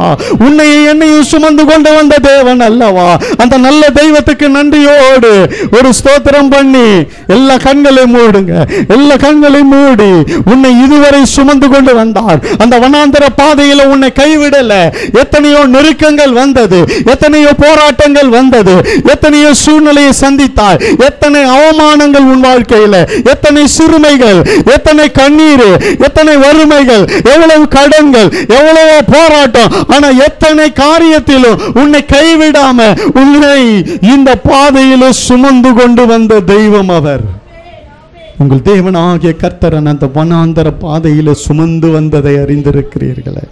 உன்னையும் என்னையும் சுமந்து கொண்டு வந்த தேவன் அல்லவா. அந்த நல்ல தெய்வத்துக்கு நன்றியோடு ஒரு ஸ்தோத்திரம் பண்ணி எல்லா கண்களையும் மூடுங்க, எல்லா கண்களையும் மூடி. உன்னை இதுவரை சுமந்து கொண்டு வந்தார். அந்த வனாந்தர பாதையில உன்னை கைவிடல. எத்தனையோ நெருக்கங்கள் வந்தது, எத்தனையோ போராட்டங்கள் வந்தது, எத்தனையோ சூழ்நிலையை சந்தித்தாய், எத்தனை அவமானங்கள் உன் வாழ்க்கையில, எத்தனை சிறுமைகள், எத்தனை கண்ணீர், எத்தனை வறுமைகள், எவ்வளவு கடன்கள், எவ்வளவு போராட்டம். ஆனா எத்தனை காரியத்திலும் உன்னை கைவிடாம உன்னை இந்த பாதையில சுமந்து கொண்டு வந்த தெய்வம் அவர். உங்கள் தேவனாகிய கர்த்தர் அந்த வனாந்தர பாதையில சுமந்து வந்ததை அறிந்திருக்கிறீர்களே.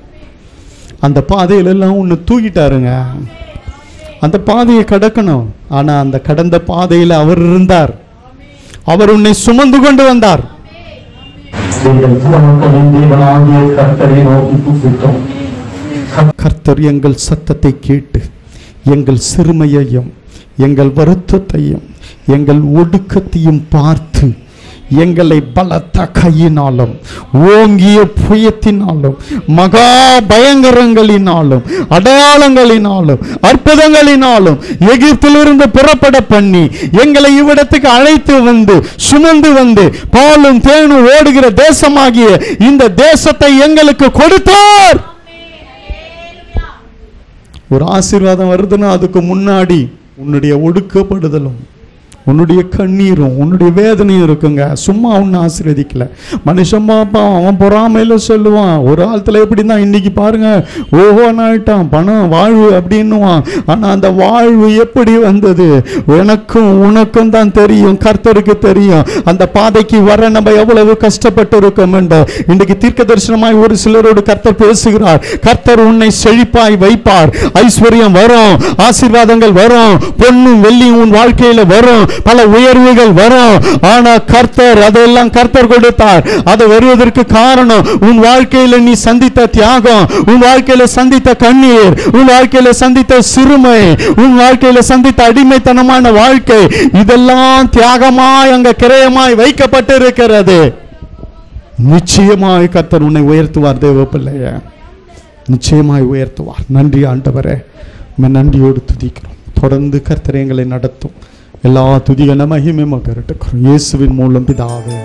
அந்த பாதையில எல்லாம் உன்னை தூக்கிட்டாருங்க. அந்த பாதையை கடக்கணும். ஆனா அந்த கடந்த பாதையில அவர் இருந்தார், அவர் உன்னை சுமந்து கொண்டு வந்தார். கர்த்தர் எங்கள் சத்தத்தை கேட்டு எங்கள் சிறுமையையும் எங்கள் வருத்தத்தையும் எங்கள் ஒடுக்கத்தையும் பார்த்து எங்களை பலத்த கையினாலும் ஓங்கிய புயத்தினாலும் மகா பயங்கரங்களினாலும் அடையாளங்களினாலும் அற்புதங்களினாலும் எகிப்திலிருந்து புறப்பட பண்ணி எங்களை இவ்விடத்துக்கு அழைத்து வந்து சுமந்து வந்து பாலும் தேனும் ஓடுகிற தேசமாகிய இந்த தேசத்தை எங்களுக்கு கொடுத்தார். ஒரு ஆசீர்வாதம் வருதுன்னா அதுக்கு முன்னாடி உன்னுடைய ஒடுக்கப்படுதலும் உன்னுடைய கண்ணீரும் உன்னுடைய வேதனையும் இருக்குங்க. சும்மா உன்னை ஆசீர்வதிக்கல. மனுஷன் பார்ப்பான், அவன் பொறாமையில சொல்லுவான். ஒரு காலத்துல எப்படின்னா இன்னைக்கு பாருங்க ஓஹோன்னு ஆயிட்டான், பணம் வாழ்வு அப்படின்னுவான். ஆனா அந்த வாழ்வு எப்படி வந்தது எனக்கும் உனக்கும் தான் தெரியும், கர்த்தருக்கு தெரியும். அந்த பாதைக்கு வர நம்ம எவ்வளவு கஷ்டப்பட்டு இருக்கோம் என்று இன்றைக்கு தீர்க்க தரிசனமாய் ஒரு சிலரோடு கர்த்தர் பேசுகிறார். கர்த்தர் உன்னை செழிப்பாய் வைப்பார், ஐஸ்வர்யம் வரும், ஆசீர்வாதங்கள் வரும், பொன்னும் வெள்ளியும் உன் வாழ்க்கையில வரும், பல உயர்வுகள் வரும். ஆனா கர்த்தர் அதெல்லாம் கர்த்தர் கொடுத்தார். அது வருவதற்கு காரணம் உன் வாழ்க்கையில நீ சந்தித்த தியாகம், உன் வாழ்க்கையில சந்தித்த கண்ணீர், உன் வாழ்க்கையில சந்தித்த சிறுமை, உன் வாழ்க்கையில சந்தித்த அடிமைத்தனமான வாழ்க்கை, இதெல்லாம் தியாகமாய் அங்க கிரயமாய் வைக்கப்பட்டிருக்கிறது. நிச்சயமாய் கர்த்தர் உன்னை உயர்த்துவார். தேவ பிள்ளைய நிச்சயமாய் உயர்த்துவார். நன்றி ஆண்டவரே, நன்றியோடு துதிக்கிறோம். தொடர்ந்து கர்த்தர் எங்களை நடத்தும். எல்லா துதிகன மகிமை மக்கரட்டும் இயேசுவின் மூலம் பிதாவே.